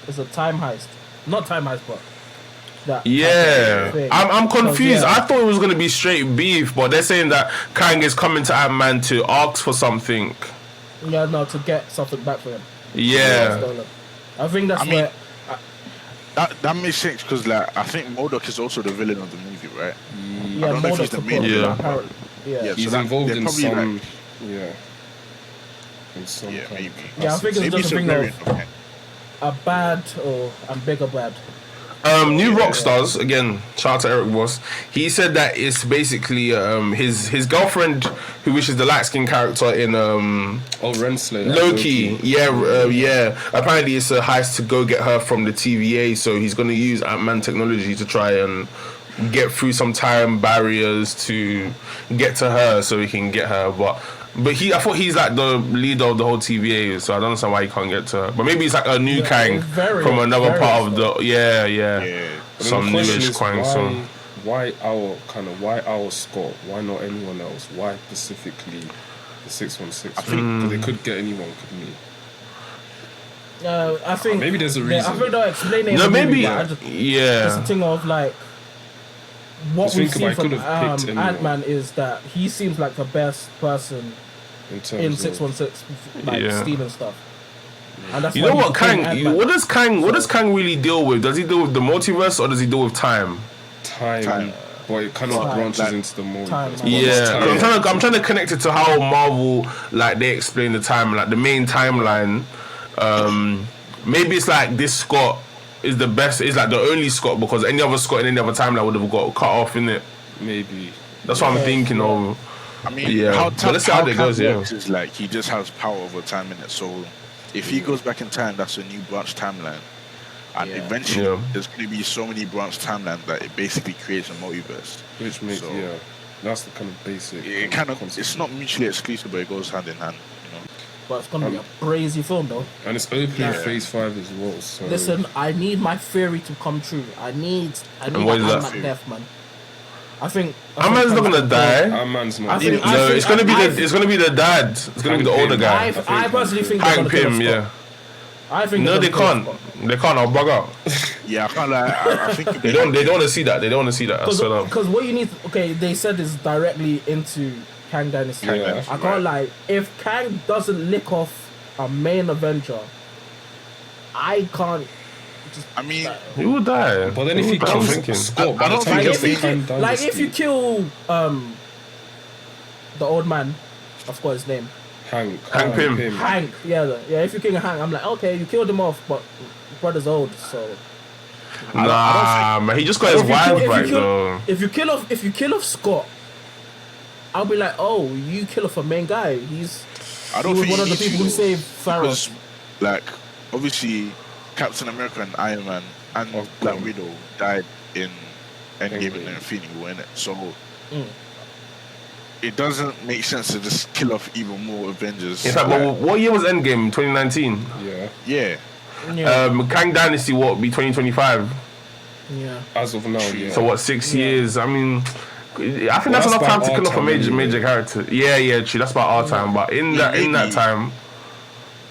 is a time heist. Not time heist, but that. Yeah, thing. I'm confused. Yeah. I thought it was gonna be straight beef, but they're saying that Kang is coming to Ant-Man to ask for something. Yeah, no, to get something back for him. Yeah, Stolen. I think that's I mean, where. That makes sense because like I think MODOK is also the villain of the movie, right? Yeah, don't know if more he's the than main support, villain. apparently. Yeah. Yeah. He's So that- involved they're in probably some. like- Yeah. In some Yeah, kind maybe. of Yeah, I think it's Maybe just it's a a thing variant of of Kang. a bad or a bigger bad. New Rockstars again. Shout out to Eric Boss. He said that it's basically his girlfriend who wishes the light skinned character in Oh, Renslayer. Loki. Yeah. Apparently, it's a heist to go get her from the TVA. So he's going to use Ant-Man technology to try and get through some time barriers to get to her, so he can get her. But I thought he's like the leader of the whole TVA, so I don't understand why he can't get to her. But maybe it's like a new Kang it's very- from another very part of slow. the yeah. Yeah. Some newish Kang song. Why our Scott? Why not anyone else? Why specifically the 616? I think they could get anyone, couldn't he? I think Maybe there's a I reason. think they'll explain it. No, in the movie, maybe but I just, it's a yeah. thing of like what Just we've think about seen it, from could have picked anyone. Ant-Man is that he seems like the best person In terms in of 616, like Yeah. stealing stuff. And that's You why know he's what playing Kang? Ant-Man. What does Kang really deal with? Does he deal with the multiverse or does he deal with time? time, but it kind of Time. branches Like, into the more. time, man. Yeah, Time. I'm trying to connect it to how Marvel like they explain the time, like the main timeline. Maybe it's like this Scott is the best, is like the only Scott because any other Scott in any other timeline would have got cut off in it. Maybe. That's what I'm thinking of. I mean, Yeah, how but let's see how that Kang goes, yeah. works is like he just has power over time in it. So if he goes back in time, that's a new branch timeline. And Yeah. eventually, Yeah. there's going to be so many branch timelines that it basically creates a multiverse. Which makes So- that's the kind of basic. It kind of, concept. it's not mutually exclusive, but it goes hand in hand. You know. But it's gonna be a crazy film though. And it's opening Yeah. phase 5 as well. So Listen, I need my theory to come true. I need what is that Ant-Man death, man. I think Ant-Man's not gonna die. Ant-Man's not. I think- No, think- it's gonna be I- it's gonna be the dad. It's gonna be the older guy. I personally think they're Hank gonna kill Pym, Scott. yeah. I think No, they're they gonna kill can't. Scott. They can't. I'll bug out. Yeah, I can't lie. I think They don't want to see that. They don't want to see that. I swear down. Because what you need, okay, they said is directly into Kang Dynasty. Yeah. Dynasty, I can't right. lie. If Kang doesn't lick off a main Avenger, I can't. I mean, He will die. But then if he That's what I'm kills thinking. Scott, by I the don't time think he Like gets if, the you Kang kill, like if you Dynasty, kill the old man, I forgot his name. Hank Pym. Hank, yeah. If you kill Hank, I'm like, okay, you killed him off, but brother's old, so. Nah, man. He just got his If you wife kill- if you back kill- though. If you kill off Scott, I'll be like, oh, you kill off a main guy. I He don't was think one you of the need to, people who though, saved because, Pharos. like, obviously, Captain America and Iron Man and Oh, Black God. Widow died in Endgame and Endgame. Infinity War, innit? So Mm. it doesn't make sense to just kill off even more Avengers. In fact, Like, but what year was Endgame? 2019. Yeah. yeah, Yeah, Kang Dynasty, what, be 2025? yeah. As of now, yeah. So what, 6 Yeah. years? I mean, I think Well, that's that's enough time about to our kill off a time major anyway. character. Yeah, true. That's about our time. But in that maybe. time,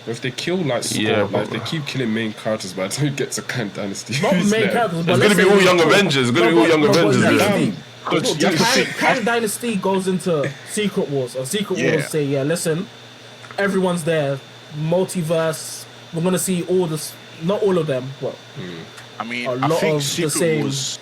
If they kill like Scott, Yeah, like but- if they keep killing main characters, by the time you get to Kang Dynasty, Not who's main left? characters, but it's let's gonna be say all young cool. Avengers. It's gonna No, be all but- young no, but Avengers. that's yeah. the thing. Because you have to Kang, think. Kang Dynasty goes into Secret Wars, and Secret Yeah. Wars say, yeah, listen, everyone's there, multiverse. We're gonna see all this, not all of them, but I mean, a I lot think of the Secret same- Wars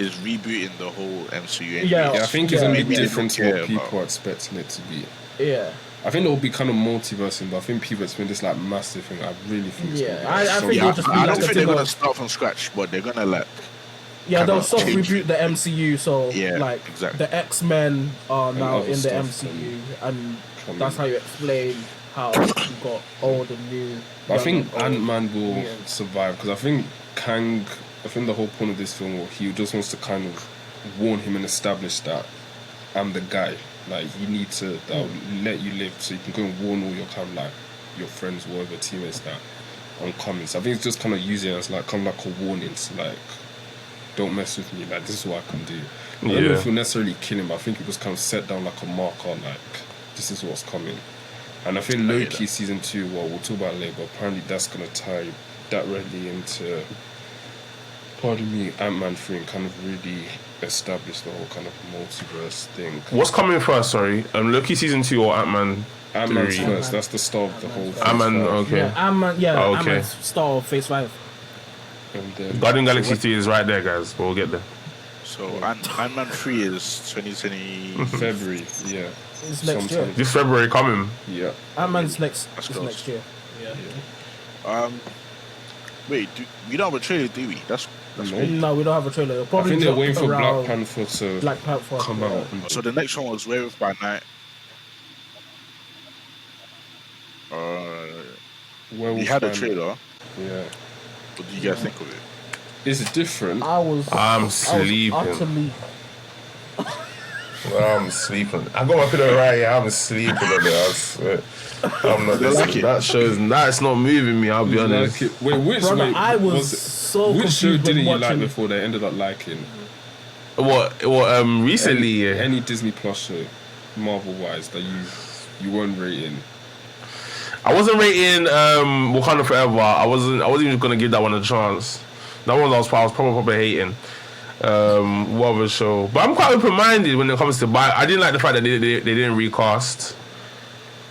is rebooting the whole MCU. Anyway. Yeah. Yeah, I think it's Yeah. gonna be Maybe they different to don't what care people about- are expecting it to be. yeah. I think it'll be kind of multiversing, but I think people expect this like massive thing. I really think. It's Yeah, gonna be I some- think Yeah, it'll just be I like don't a think thing they're gonna of- start from scratch, but they're gonna like. Yeah, Kinda they'll soft change reboot it. the MCU, so Yeah, like exactly. the X-Men are now other in the stuff MCU, and come that's in. how you explain how you got old and new. But I young think and old. Ant-Man will Yeah. survive because I think Kang. I think the whole point of this film, he just wants to kind of warn him and establish that I'm the guy. Like you need to I'll let you live, so you can go and warn all your kind of like your friends, whatever teammates that I'm coming. So I think it's just kind of using it as like kind of like a warning, to like don't mess with me. Like this is what I can do. I don't know Yeah. if he'll necessarily kill him, but I think it was kind of set down like a marker, like this is what's coming. And I think hear Loki that. season 2, well, we'll talk about it later, but apparently that's gonna tie directly into, pardon me, Ant-Man 3 and kind of really establish the whole kind of multiverse thing. What's coming first? Sorry, Loki season 2 or Ant-Man? Ant-Man's 3? first, that's the start of the whole phase Ant-Man, 5. okay. Yeah, Ant-Man, Oh, okay. Ant-Man's star of Phase 5. And then, Guardian Galaxy so 3 is right there, guys. But we'll get there. So Ant-Man 3 is 2020. February, yeah. It's next year. This February coming. Yeah. Ant-Man's next That's is close. next year. Um, wait, we don't have a trailer, do we? That's No. great. No, we don't have a trailer. It'll I probably think they're drop waiting for around Black Panther to Black Panther come yeah. out. So the next one was Werewolf by Night. Werewolf We had a by- trailer. Yeah. What do you guys think of it? It's different. I'm sleeping. Utterly, I'm sleeping. I got my pillow right here. I'm sleeping on it. I swear. I'm not. You like it? That shows. That's not moving me. I'll be honest. Like it. Wait, which brother, wait, I was it- so which show confused didn't when you like watching. before they ended up liking? What? Recently? Any Disney Plus show, Marvel wise, that you weren't rating. I wasn't rating Wakanda Forever. I wasn't even gonna give that one a chance. That one I was probably hating. What other show? But I'm quite open-minded when it comes to buy. I didn't like the fact that they didn't recast.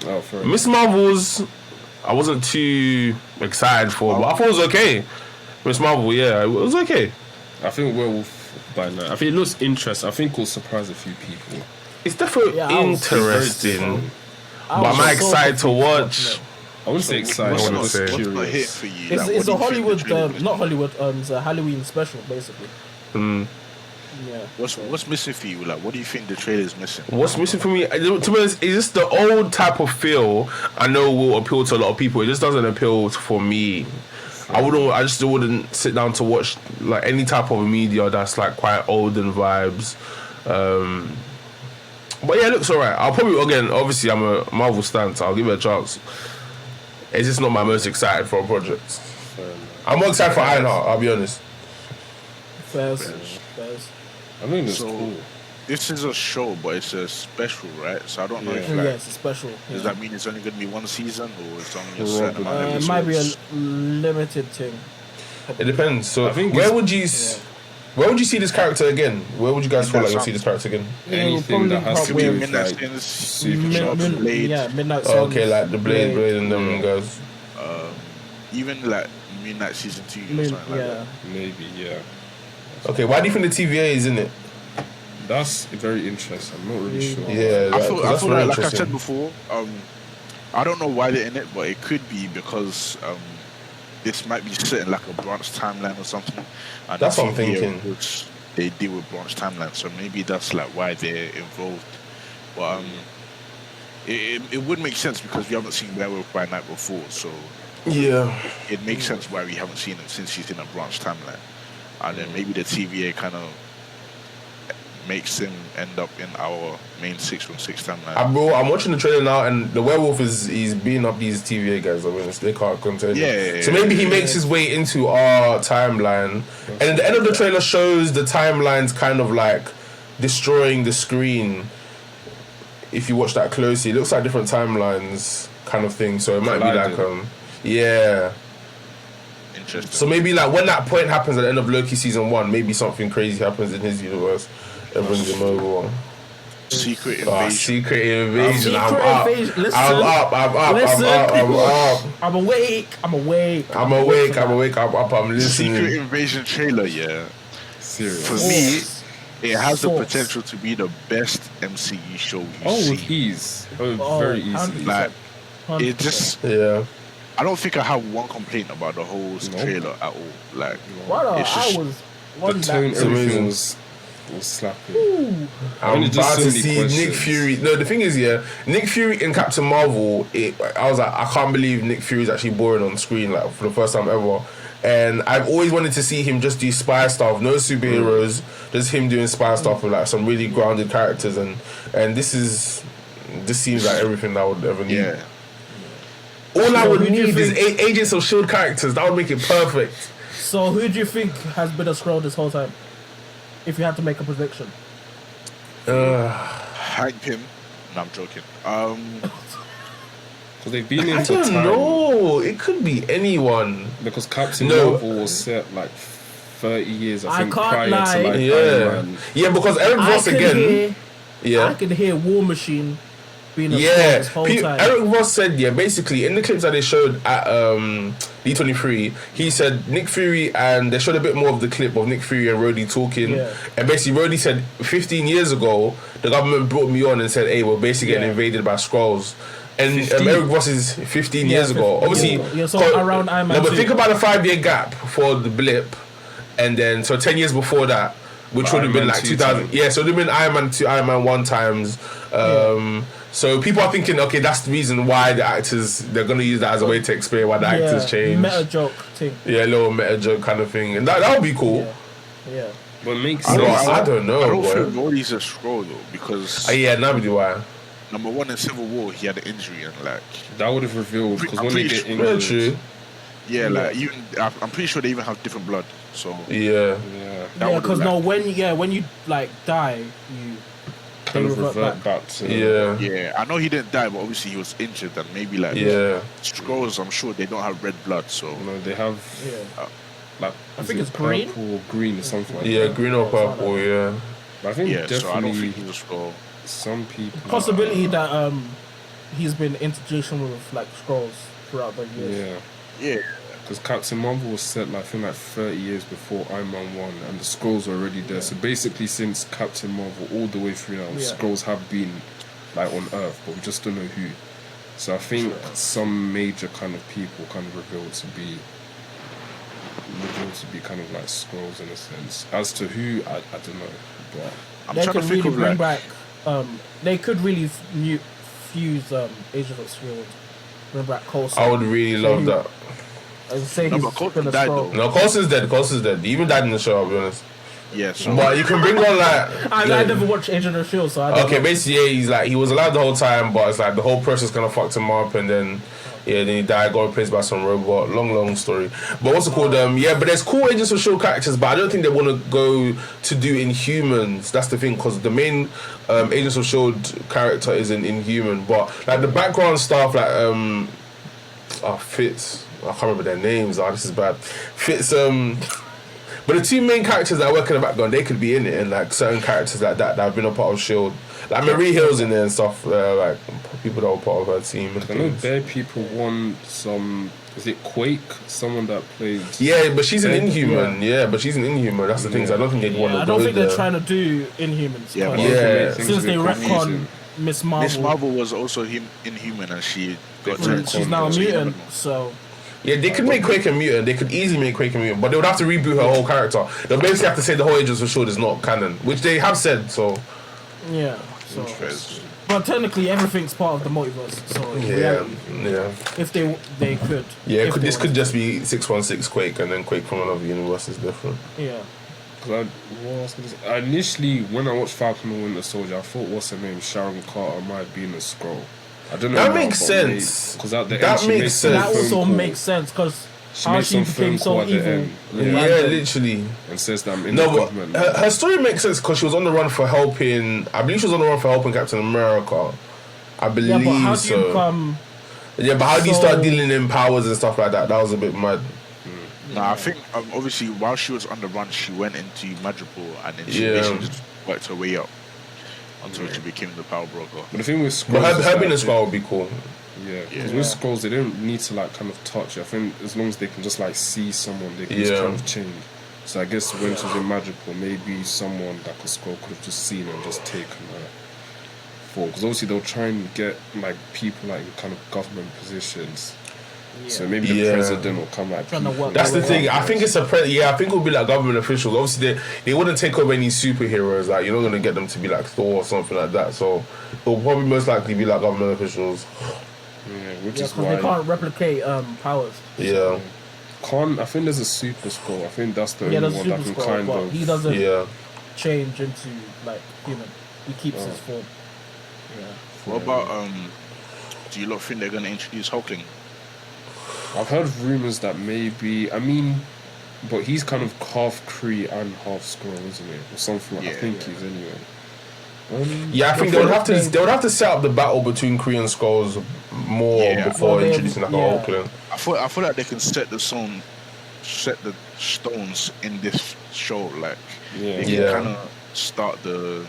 Oh, fair Miss Marvel's, I wasn't too excited for, but I thought it was okay. Miss Marvel, yeah, it was okay. I think Werewolf by Night. I think it looks interesting. I think it'll surprise a few people. It's definitely Yeah, I was interesting. I But was am I so excited to confused watch? watching it. I wouldn't say excited. what's I'm not- just what's What's not hit curious. for you? It's, Like, it's what a do you think Hollywood, the trailer is? not Hollywood. It's a Halloween special, basically. Yeah. What's missing for you? Like, what do you think the trailer is missing? What's missing for me? To be honest, is this the old type of feel I know will appeal to a lot of people. It just doesn't appeal for me. I just wouldn't sit down to watch like any type of media that's like quite olden vibes. But yeah, it looks alright. I'll probably, again, obviously I'm a Marvel stan, so I'll give it a chance. It's just not my most excited for a project. I'm more excited for Ironheart, I'll be honest. Fairs. I mean, it's So- cool. This is a show, but it's a special, right? So I don't know Yeah. if Yeah, like, it's a special. does Yeah. that mean it's only going to be one season or it's only a certain Probably. amount of It might be a episodes? limited thing. It depends. So I think where it's- would you see this character again? Where would you guys feel like you'll Midnight see this character again? Yeah, Anything that has to probably do with with Midnight like Skins, super Mid- shots. Mid- Blade. Yeah, Midnight Oh, Suns. okay, like the Blade and them guys. even like Midnight Season 2 or Moon, something like yeah. that. Maybe, yeah. Okay, why do you think the TVA is in it? That's very interesting. I'm not really sure. Yeah, I feel that's very like I interesting. said before, I don't know why they're in it, but it could be because this might be set in like a branch timeline or something. And That's what I'm TVA, thinking. which they deal with branch timelines, so maybe that's like why they're involved But it would make sense because we haven't seen Werewolf by Night before, so Yeah. it makes sense why we haven't seen him since he's in a branch timeline. And then maybe the TVA kind of makes him end up in our main 616 timeline. I'm watching the trailer now, and the werewolf he's beating up these TVA guys. I mean, they can't contain him. So maybe he makes his way into our timeline, and at the end of the trailer shows the timelines kind of like destroying the screen. If you watch that closely, it looks like different timelines, kind of thing. So it might be like yeah. Interesting. So maybe like when that point happens at the end of Loki season 1, maybe something crazy happens in his universe. Everyone's game over. Secret invasion. Secret invasion. I'm Secret up. invasion. Listen. I'm up. I'm up. I'm awake. I'm listening. Secret invasion trailer, yeah. Serious. For me, it has the potential to be the best MCU show you see. With ease. Very easily. 100%. Like, it just... Yeah. I don't think I have one complaint about the whole trailer at all. Like, What it's just... I was the tone, everything was slapping. Ooh. I'm about to see questions. Nick Fury. No, the thing is, Nick Fury in Captain Marvel, I was like, I can't believe Nick Fury's actually boring on screen, like, for the first time ever. And I've always wanted to see him just do spy stuff, no superheroes, just him doing spy stuff with like some really grounded characters, and this seems like everything that I would ever need. Yeah. All I would who do you need is think- Agents of S.H.I.E.L.D. characters. That would make it perfect. So who do you think has been a Skrull this whole time? If you had to make a prediction. Hank Pym. No, I'm joking. Because they've been in I for don't time. know. It could be anyone. Because Captain No. Marvel was set like 30 years, I I think, can't prior lie. to like Yeah. Iron Man. Yeah, because Eric Ross again. I Yeah. can hear War Machine being a Skrull Yeah, this whole time. Eric Ross said, basically in the clips that they showed at D23, he said Nick Fury, and they showed a bit more of the clip of Nick Fury and Rhodey talking, and basically Rhodey said 15 years ago the government brought me on and said, hey, we're basically getting invaded by Skrulls. And Eric Ross is 15 years ago. 15 Obviously, years ago. Yeah, so around Iron Man no, but 2. think about a 5-year gap for the blip, and then so 10 years before that, which would have been Iron Man like 2 2000. times. Yeah, so it would have been Iron Man 2, Iron Man 1 times. So people are thinking, okay, that's the reason why the actors, they're going to use that as a way to explain why the actors change. Meta joke thing. Yeah, a little meta joke kind of thing. And that would be cool. Yeah. But it makes I sense. don't know. I don't boy. think Rhodey's a Skrull though, because Yeah, neither do I. number one in Civil War he had an injury and like That would have revealed, because I'm when they pretty get sure- Yeah, injured... true. like even I'm pretty sure they even have different blood. So Yeah. Yeah, That Yeah, would because like- when you like die, you kind of revert revert back to... yeah, I know he didn't die, but obviously he was injured and maybe like Yeah. Skrulls, I'm sure they don't have red blood. So No, they have... Yeah. Like, I think is it's it green. purple or green or something like Yeah, that. green or purple, yeah. But I think yeah, so I don't definitely think he's a Skrull. some people... Possibility that he's been interjecting with like Skrulls throughout the years. Yeah. Yeah, Because Captain Marvel was set, like, I think, like 30 years before Iron Man 1, and the Skrulls were already there. So basically, since Captain Marvel all the way through now, Skrulls have been, like, on Earth, but we just don't know who. So I think some major kind of people kind of revealed to be kind of like Skrulls in a sense. As to who, I don't know. But I'm They trying to could think really of bring like back. They could really fuse Agents of S.H.I.E.L.D. Bring back Coulson. I would really love that. And say No, he's but Coulson been a died, Skrull. though. No, Coulson's dead. Coulson's dead. He even died in the show, I'll be honest. yeah. So But you can bring on like... I never watched Agent of S.H.I.E.L.D., so I don't Okay, know. basically, yeah, he's like, he was alive the whole time, but it's like the whole process kind of fucked him up, and then then he died, got replaced by some robot. Long story. But what's it called? Yeah, but there's cool Agents of S.H.I.E.L.D. characters, but I don't think they want to go to do Inhumans. That's the thing, because the main Agents of S.H.I.E.L.D. character is an Inhuman, but like the background stuff, like Fitz. I can't remember their names. This is bad. Fitz. But the two main characters that work in the background, they could be in it, and like certain characters like that have been a part of S.H.I.E.L.D. Like Marie Hill's in there and stuff. Like people that were part of her team. And I know things. bare people want some... Is it Quake? Someone that plays... Yeah, but she's an Yeah. Inhuman. Yeah, but she's an Inhuman. That's the thing. So I don't think they'd want to I go don't think there. they're trying to do Inhumans. Yeah, but but- Yeah. since they retcon Miss Marvel, Miss Marvel was also Inhuman, and she got and she's now a so you never mutant, know. so Yeah, they could make Quake a mutant. They could easily make Quake a mutant, but they would have to reboot her whole character. They'll basically have to say the whole Agents of S.H.I.E.L.D. is not canon, which they have said. So yeah. So But But technically, everything's part of the multiverse. So in reality, if they could. Yeah, this could just be 616 Quake, and then Quake from another universe is different. Yeah. Initially, when I watched Falcon and Winter Soldier, I thought, what's her name? Sharon Carter might have been a Skrull. I don't know. That makes sense. Because at the that end, makes sense. That also makes sense because how she became so evil. Yeah, literally. And says that I'm in the government. Her story makes sense because she was on the run for helping. I believe she was on the run for helping Captain America. I believe so. Yeah, but how do you come? Yeah, but how do you start dealing in powers and stuff like that? That was a bit mad. Nah, I think obviously while she was on the run, she went into Madripoor and then she basically just worked her way up until she became the power broker. But the thing with Skrulls, her being a Skrull would be cool. Yeah, because with Skrulls, they don't need to like kind of touch. I think as long as they can just like see someone, they can just kind of change. So I guess when she was in Madripoor, maybe someone like a Skrull could have just seen her and just taken her for. Because obviously they'll try and get like people like in kind of government positions. Yeah. So maybe the president will come like. That's the thing. I think it's I think it will be like government officials. Obviously, they wouldn't take over any superheroes. Like you're not gonna get them to be like Thor or something like that. So it'll probably most likely be like government officials. Yeah, which is why they can't replicate powers. Yeah. I think there's a Super Skrull. I think that's the only one that can kind of. He doesn't change into like human. He keeps his form. Yeah. What about do you lot think they're gonna introduce Hulkling? I've heard rumours that maybe, but he's kind of half Kree and half Skrull, isn't he? Or something like I think he's anyway. I think they would have to set up the battle between Kree and Skrulls more before introducing like a Hulkling. I feel like they can set the stones in this show, like they can kind of start the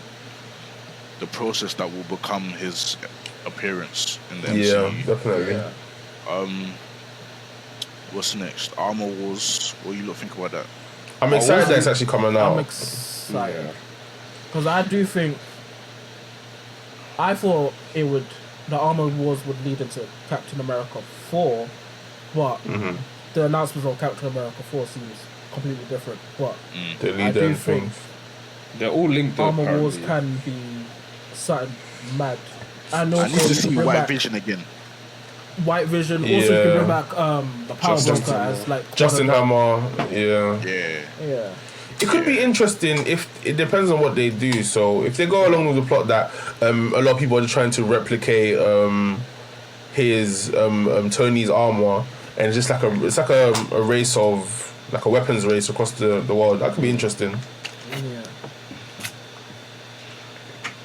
process that will become his appearance in the MCU. Yeah, definitely. What's next? Armor Wars. What do you lot think about that? I'm excited that it's actually coming out. I'm excited because I do think I thought the Armor Wars would lead into Captain America 4, but the announcement of Captain America 4 seems completely different. But I do think they're all linked. Armor Wars can be something mad. I need to see White Vision again. White Vision. Also, you can bring back the Power Broker as like Justin Hammer. Yeah. It could be interesting if it depends on what they do. So if they go along with the plot that a lot of people are just trying to replicate his Tony's armor, and it's just like a race of like a weapons race across the world. That could be interesting. Yeah.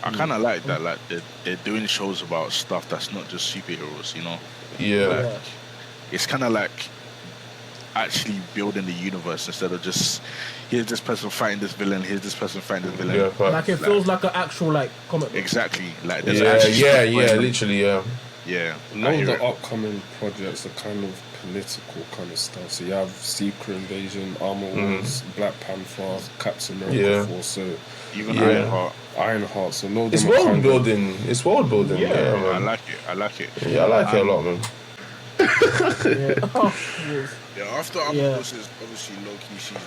I kind of like that. Like they're doing shows about stuff that's not just superheroes, you know. Yeah. It's kind of like actually building the universe instead of just here's this person fighting this villain, here's this person fighting this villain. Yeah, like it feels like an actual like comic book. Exactly. Like there's literally. A lot of the upcoming projects are kind of political kind of stuff. So you have Secret Invasion, Armor Wars, Black Panther, Captain America 4. So even Ironheart. So no. It's world building. It's world building. Yeah, man. I like it. Yeah, I like it a lot, man. After Armor Wars is obviously Loki season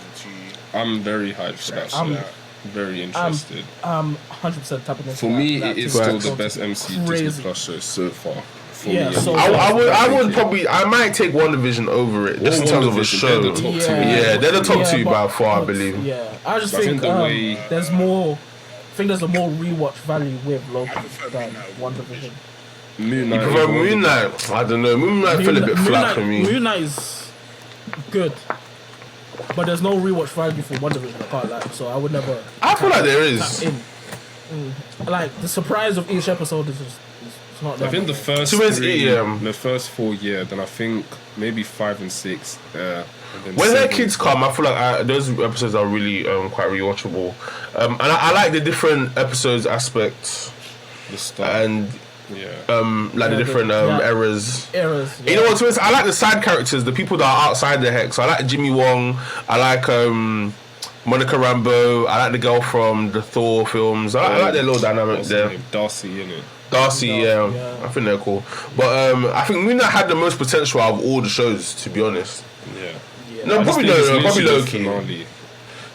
2. I'm very hyped for that. I'm very interested. I'm 100% tapping into For me, it is still the best MC Disney Plus show so far. I would probably. I might take WandaVision over it just in terms of a show. They're the top two. They're the top two by far, I believe. Yeah, I just think there's more. I think there's a more rewatch value with Loki than WandaVision. Moon Knight. I don't know. Moon Knight fell a bit flat for me. Moon Knight is good, but there's no rewatch value for WandaVision. I can't lie. So I would never. I feel like there is. Like the surprise of each episode is just. I think the first the first 4, then I think maybe 5 and 6. When their kids come, I feel like those episodes are really quite rewatchable. And I like the different episodes aspects. The start. And like the different eras. You know what? I like the side characters, the people that are outside the hex. I like Jimmy Wong. I like Monica Rambeau. I like the girl from the Thor films. I like their little dynamic there. Darcy, innit? Darcy, I think they're cool. But I think Moon Knight had the most potential out of all the shows, to be honest. No, probably Loki.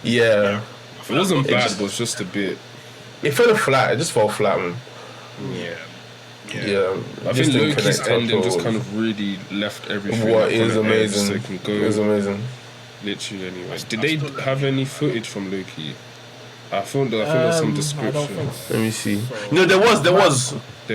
Yeah. It wasn't bad, but it was just a bit. It fell flat. It just fell flat, man. Yeah, Yeah, I think Loki's ending just kind of really left everything. What is amazing? So it can go It was amazing. literally anyway. Did they have any footage from Loki? I think there was some I description. don't think so. Let me see. No, there was. There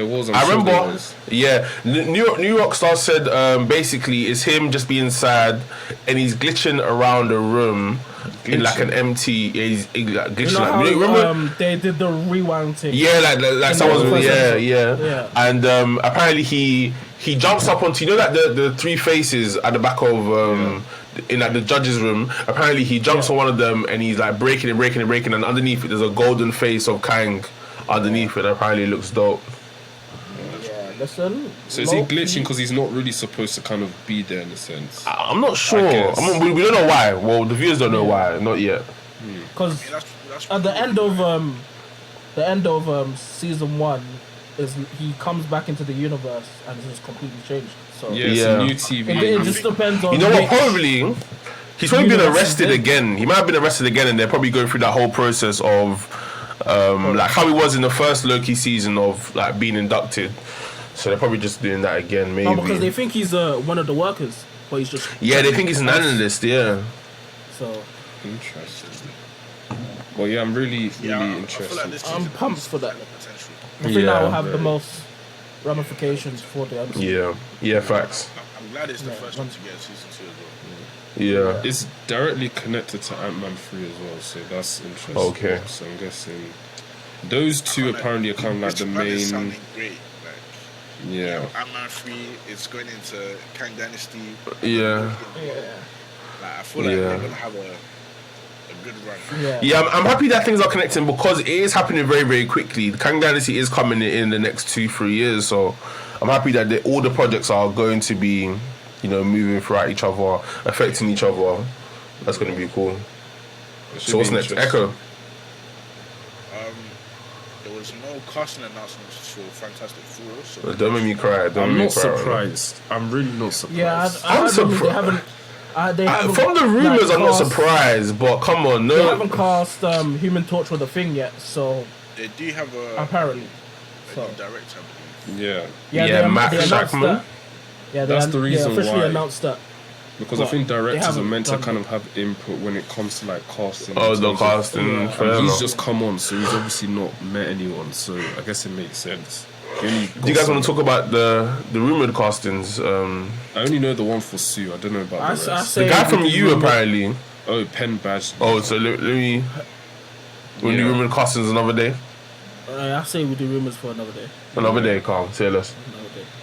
was. I sure remember. there was. Yeah, New York Star said basically it's him just being sad, and he's glitching around a room in like an empty. He's glitching. You know how, remember? they did the rewind thing? Yeah, like someone's. Yeah. Yeah. And apparently he jumps up onto like the three faces at the back of in like the judge's room. Apparently he jumps on one of them and he's like breaking, and underneath it there's a golden face of Kang underneath it. Apparently it looks dope. Listen. So is he glitching because he's not really supposed to kind of be there in a sense? I'm not sure. We don't know why. Well, the viewers don't know why. Not yet. Because at the end of season 1, he comes back into the universe and it's just completely changed. So It's a new TV. It just depends on. You know what? Probably he's probably been arrested again. He might have been arrested again, and they're probably going through that whole process of like how he was in the first Loki season of like being inducted. So they're probably just doing that again, maybe. No, because they think he's one of the workers, but he's just. Yeah, they think he's an analyst. Yeah. So. Interesting. Well, yeah, I'm really interested. I'm pumped for that. I think that will have the most ramifications for the episode. Yeah, facts. I'm glad it's the first one to get season 2 as well. Yeah. It's directly connected to Ant-Man 3 as well, so that's interesting. Okay. So I'm guessing those two apparently are kind of like the main. Sounding great. Yeah. Ant-Man 3, it's going into Kang Dynasty. Yeah. Like, I feel like they're going to have a good run. Yeah, I'm happy that things are connecting because it is happening very, very quickly. The Kang Dynasty is coming in the next 2-3 years, so I'm happy that all the projects are going to be, moving throughout each other, affecting each other. That's going to be cool. So what's next? Echo. There was no casting announcements for Fantastic Four, so Don't make me cry. I'm not surprised. I'm really not surprised. Yeah, I'm surprised. From the rumors, I'm not surprised, but come on, no. They haven't cast Human Torch with a thing yet, so they do have apparently a new director, I believe. Yeah, Matt Shackman. That's the reason officially why. announced that. Because I think directors are meant to kind of have input when it comes to like casting. Oh, the casting. And he's just come on, so he's obviously not met anyone. So I guess it makes sense. Do you guys want to talk about the rumored castings? I only know the one for Sue. I don't know about the rest. The guy from You apparently. Oh, Penn Badge. Oh, so let me. We'll do rumored castings another day. I say we do rumors for another day. Another day, calm. Say less.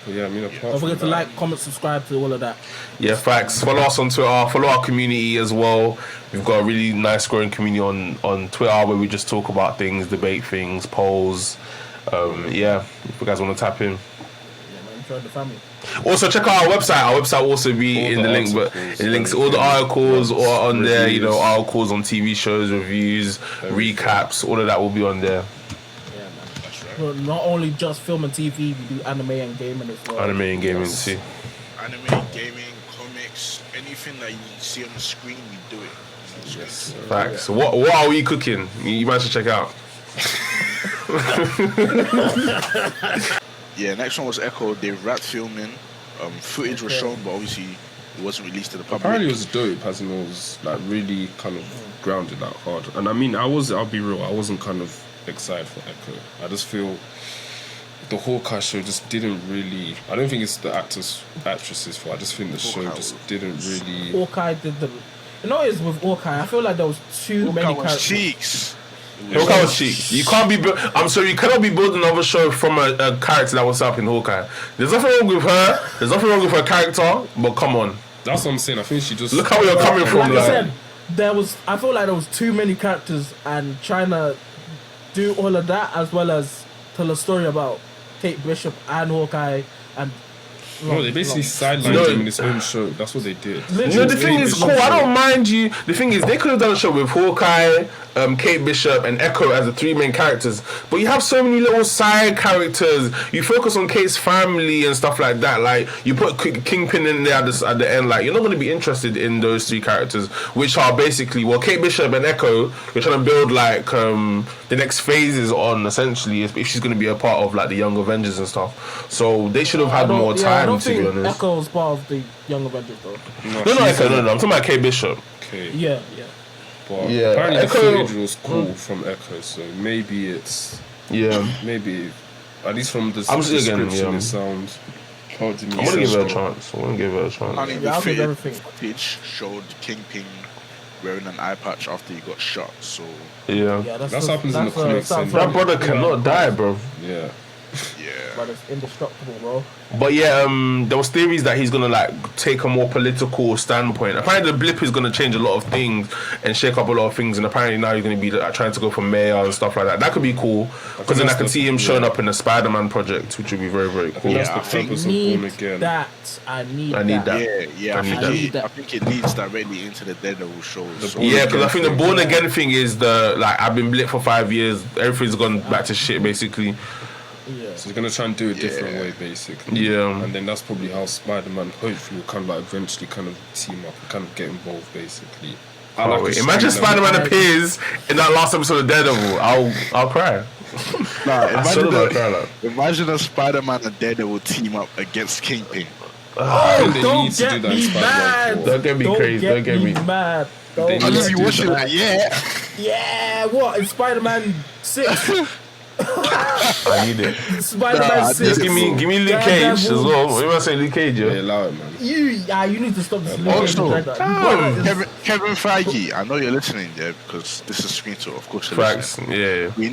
But yeah, I mean, apart don't forget to like, comment, subscribe to all of that. Yeah, facts. Follow us on Twitter. Follow our community as well. We've got a really nice growing community on Twitter where we just talk about things, debate things, polls. Yeah, if you guys want to tap in. Yeah, man, join the family. Also, check out our website. Our website will also be in the link, but in the links, all the articles or on there. Articles on TV shows, reviews, recaps. All of that will be on there. Well, not only just film and TV, we do anime and gaming as well. Anime and gaming too. Anime, gaming, comics, anything that you see on the screen, we do it. Yes. Facts. So what are we cooking? You might should check out. Yeah, next one was Echo. They wrapped filming. Footage was shown, but obviously it wasn't released to the public. Apparently it was dope, as in it was like really kind of grounded out hard. And I mean, I'll be real, I wasn't kind of excited for Echo. I just feel the Hawkeye show just didn't really. I don't think it's the actresses' fault. I just think the show just didn't really. Hawkeye did the. You know, it's with Hawkeye. I feel like there was too many characters. Cheeks. Hawkeye was cheeks. You can't be. I'm sorry, you cannot be building another show from a character that was up in Hawkeye. There's nothing wrong with her. There's nothing wrong with her character. But come on. That's what I'm saying. I think she just. Look how you're coming from. Like I said, I feel like there was too many characters and trying to do all of that as well as tell a story about Kate Bishop and Hawkeye and No, they basically sidelined No. him in his own show. That's what they did. No, the thing is cool. I don't mind you. The thing is, they could have done a show with Hawkeye, Kate Bishop, and Echo as the three main characters. But you have so many little side characters. You focus on Kate's family and stuff like that. Like you put Kingpin in there at the end. Like you're not going to be interested in those three characters, which are basically Kate Bishop and Echo. You're trying to build like the next phases on essentially if she's going to be a part of like the Young Avengers and stuff. So they should have had more time. I don't to be think honest. Echo's part of the Young Avengers though. No, Echo. No. I'm talking about Kate Bishop. Okay. Yeah. But Yeah, apparently Echo- the footage was cool from Echo, so maybe it's maybe at least from the I'm just description again, it sounds. I'm I'm gonna give her a chance. I want to give her a chance. I mean, Yeah, I'll the give everything. footage showed Kingpin wearing an eye patch after he got shot. So Yeah. Yeah, That happens in the comics that's anyway. That brother cannot die, bro. Yeah. But it's indestructible, bro. But yeah, there was theories that he's gonna like take a more political standpoint. Apparently, the blip is gonna change a lot of things and shake up a lot of things. And apparently now he's gonna be like, trying to go for mayor and stuff like that. That could be cool because then I can see him showing up in the Spider-Man project, which would be very, very cool. That's Yeah, the I think purpose of Born Need Again. that. I need need that. yeah, I need that. I think it leads directly into the Daredevil shows. So Yeah, because I think the Born Again thing is I've been blipped for 5 years. Everything's gone back to shit basically. Yeah. So he's gonna try and do it a different way, basically. Yeah. And then that's probably how Spider-Man hopefully will kind of like eventually kind of team up and kind of get involved, basically. I Oh, like a imagine Spider-Man- Spider-Man appears in that last episode of Daredevil. I'll cry. Nah, Imagine imagine a Spider-Man and Daredevil team up against Kingpin. I think they Don't need to do get that in me Spider-Man mad. 4. Don't get me crazy. Don't get me. mad. They Don't need I to know get you do watching that. that, yeah. Yeah, what? In Spider-Man 6? I need it. Spider-Man Nah, 6. Just give me Luke Cage as well. What am I saying, Luke Cage? Yeah, Yeah. allow it, man. You need to stop this. Also, like that. You got this- Kevin Feige, I know you're listening there because this is Screen Talk, of course. You're Facts. listening. Yeah. We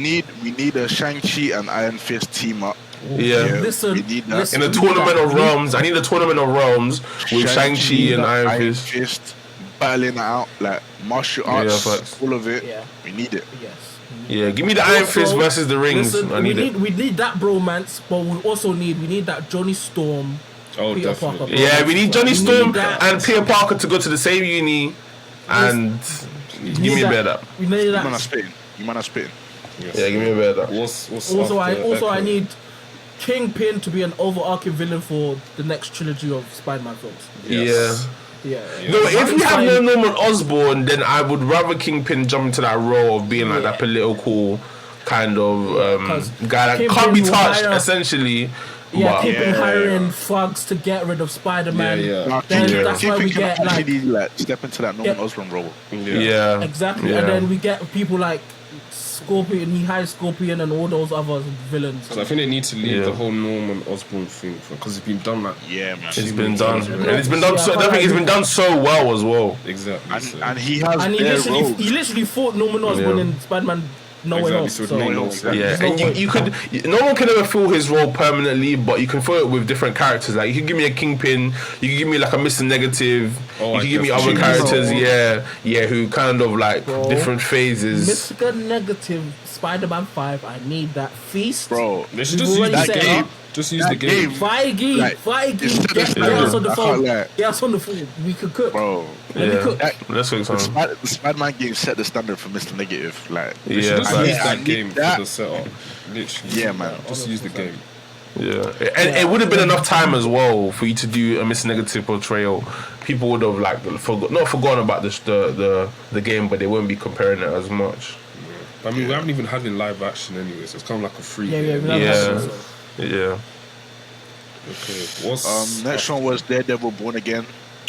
need a Shang-Chi and Iron Fist team up. Yeah. Listen, we need that. listen. In a tournament of realms, I need a tournament of realms with Shang-Chi and Iron Fist. battling it out like martial arts, facts. all of it. Yeah. We need it. Yes. Yeah, give me the Iron Fist Also, versus the rings. Listen, I need it. we need that bromance, but we also need that Johnny Storm. Oh, Peter definitely. Parker. Yeah, we need Johnny We need Storm that. and Peter Parker to go to the same uni, and give me a bit of that. We need You man are that. spitting. You man are spitting. Yes. Yeah, give me a bit of that. What's Also, after I Echo? need Kingpin to be an overarching villain for the next trilogy of Spider-Man films. Yes. Yeah. No, if we have no Fine. Norman Osborn, then I would rather Kingpin jump into that role of being like that political kind of 'cause guy that Kingpin can't be will touched, hire- essentially. Yeah, But- Kingpin Yeah. hiring thugs to get rid of Spider-Man. Yeah. Then Yeah. that's why we Kingpin get can like actually step into that Norman Osborn role. Yeah, exactly, yeah. and then we get people like Scorpion. He hires Scorpion and all those other villains. So I think they need to leave Yeah. the whole Norman Osborn thing because it's been done like Yeah, man. It's been done, Yeah. and it's been done. So, I think it's been done so well as well. exactly. So. And he has And their role. he literally fought Norman Osborn Yeah. in Spider-Man No Way Exactly, Home. so it So, made no Yeah. sense. Yeah, There's no and way. you could. No one can ever fill his role permanently, but you can fill it with different characters. Like you can give me a Kingpin, you can give me like a Mr. Negative, Oh, you I can give me other definitely- characters. Yeah, who kind of like Bro. different phases. Mr. Negative, Spider-Man 5. I need that feast. Bro, They should We've just use already the set game. up. Just use That the game. game. Feige, Like, Feige, instead get of us on the I phone. can't lie. Get us on the phone. We could cook. bro. Let me Yeah, cook. let's fix The, on. the Spider-Man game set the standard for Mr. Negative. Like, They should Yeah, just like- use I that need game that. for the setup. Literally. Yeah, man. Just use the game. Yeah, and it would have been enough time as well for you to do a Mr. Negative portrayal. People would have like not forgotten about the game, but they wouldn't be comparing it as much. I mean, we haven't even had it in live action anyway, so it's kind of like a free Yeah, game. we have Yeah. that, so. Yeah. Okay. What's next one was Daredevil Born Again.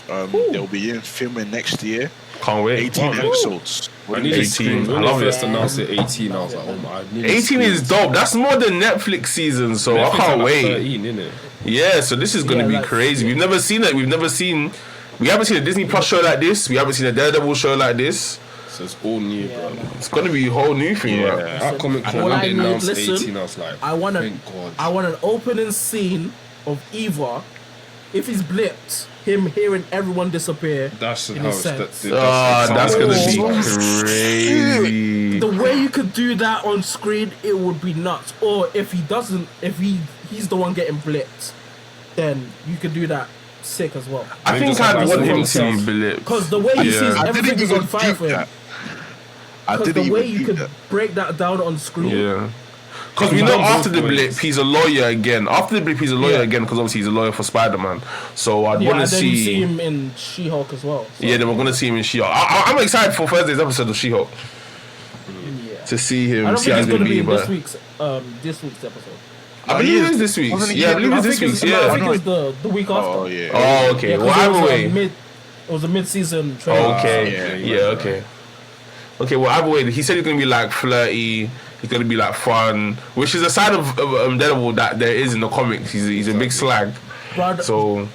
They'll be in filming next year. Can't wait. 18 Wow. episodes. I need 18. When I they love first it. announced it, 18, I was like, oh my. I need 18 is dope. That's more than Netflix season, so I can't wait. 13, innit? Yeah, so this is gonna Yeah, be like- crazy. We've never seen it. We haven't seen a Disney Plus show like this. We haven't seen a Daredevil show like this. So it's all new, bro. It's gonna be a whole new thing, Yeah. right? At Comic Con, What when I they need- announced listen, 18, I was like, I want thank God. an opening scene of Eva. If he's blipped, him hearing everyone disappear. That's in how a it's sense. That's gonna be Oh, crazy. The way you could do that on screen, it would be nuts. Or if he doesn't, if he's the one getting blipped, then you could do that sick as well. I think I'd want him to be Billups. Because the way he sees I everything didn't is on even fire think for him. that. I Because didn't the way even you think could that. break that down on screen. Yeah. Because we know after the blip, he's a lawyer again. After the blip, he's a lawyer again because obviously he's a lawyer for Spider-Man. So I'd want to and then you see see... him in She-Hulk as well. So. Yeah, then we're going to see him in She-Hulk. I'm excited for Thursday's episode of She-Hulk. Yeah. To see him, I don't see how think he's it's going going to to be. be in this week's episode. I believe it is this week. Yeah, I believe it's this week. I think Yeah. it's the week after. Oh, yeah. Oh, okay. Yeah, 'cause Well, either way. it was a mid-season trailer. Okay. Yeah, okay. Okay, well, either way, he said he's going to be like flirty. He's going to be like fun, which is a side of Daredevil that there is in the comics. He's a big slag. Brad, So I'm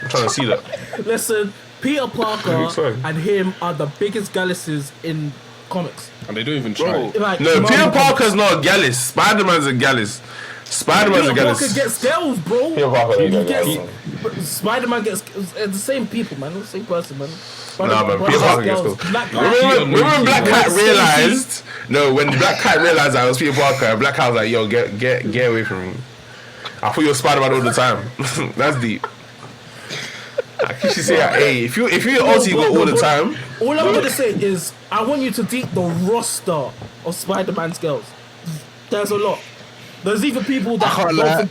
trying to see that. listen, Peter Parker Sorry. and him are the biggest galaxies in comics. And they don't even try. Like, No, Marvel Peter comics. Parker's not a gallus. Spider-Man's a gallus. Spider-Man's a Peter Parker gallus. gets girls, bro. Peter Parker He is a gets- gallus. but Spider-Man gets the same people, man. The same person, man. Nah, man, Brother Peter Parker gets gets girls. girls. Black Remember when Black Cat Stacy. realized? No, when Black Cat realized that it was Peter Parker, Black Cat was like, "Yo, get away from me." I thought you were Spider-Man all the time. That's deep. I can actually say, hey, if you Aussie go all the time, All I'm gonna say is, I want you to deep the roster of Spider-Man's girls. There's a lot. There's even people that I can't lie.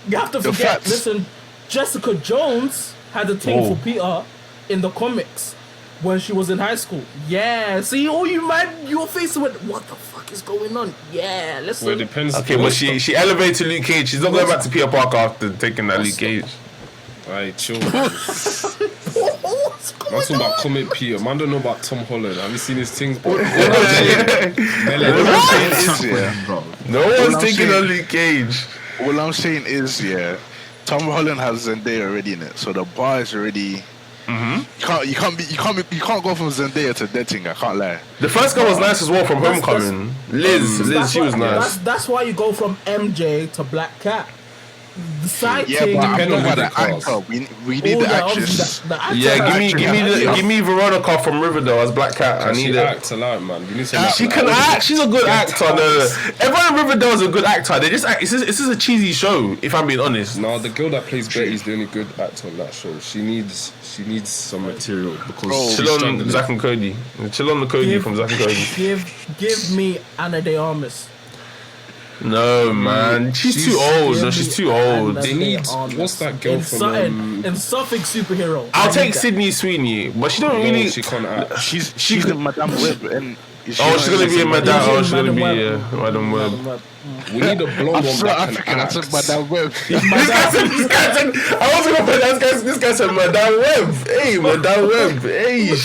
you have to The forget. facts. Listen, Jessica Jones had a thing for Peter in the comics when she was in high school. Yeah, see, all you man, your face went, what the fuck is going on? Yeah, listen. Well, it depends. okay, but she elevated to Luke Cage. She's not going back to Peter Parker after taking that Luke Cage. Alright, chill. What's I'm going talking about on? comic Peter. Man don't know about Tom Holland. Have you seen his things, bro? No All one's I'm thinking saying- of Luke Cage. All I'm saying is, yeah, Tom Holland has Zendaya already in it, so the bar is already. You can't go from Zendaya to Dating. I can't lie. The first girl was nice as well from Homecoming. Liz, she was nice. That's why you go from MJ to Black Cat. The sidekick. Yeah, but I'm depend talking on about who the they cast. actor. We need the actress. Give me Veronica from Riverdale as Black Cat. I She need it. acts a lot, man. We need some. She can act. She's a good actor. No. Everyone in Riverdale is a good actor. They just act. This is a cheesy show. If I'm being honest. No, the girl that plays Betty is the only good actor on that show. She needs some material because she's Chill on struggling. Zack and Cody. Chill on the Cody from Zack and Cody. Give me Ana de Armas. No man, she's too old. No, she's too old. They need what's that girl from? in something superhero. I'll I take need that. Sydney Sweeney, but she don't No, really. she can't act. She's in Madame Web, and She's gonna be in Madame. Oh, she's gonna be Madame Web. Madam Web. We need a blonde I'm one so that can African. I said act. Madame Web. This guy said, I was gonna put this guy said Madame Web. Hey, Madame Web. Hey.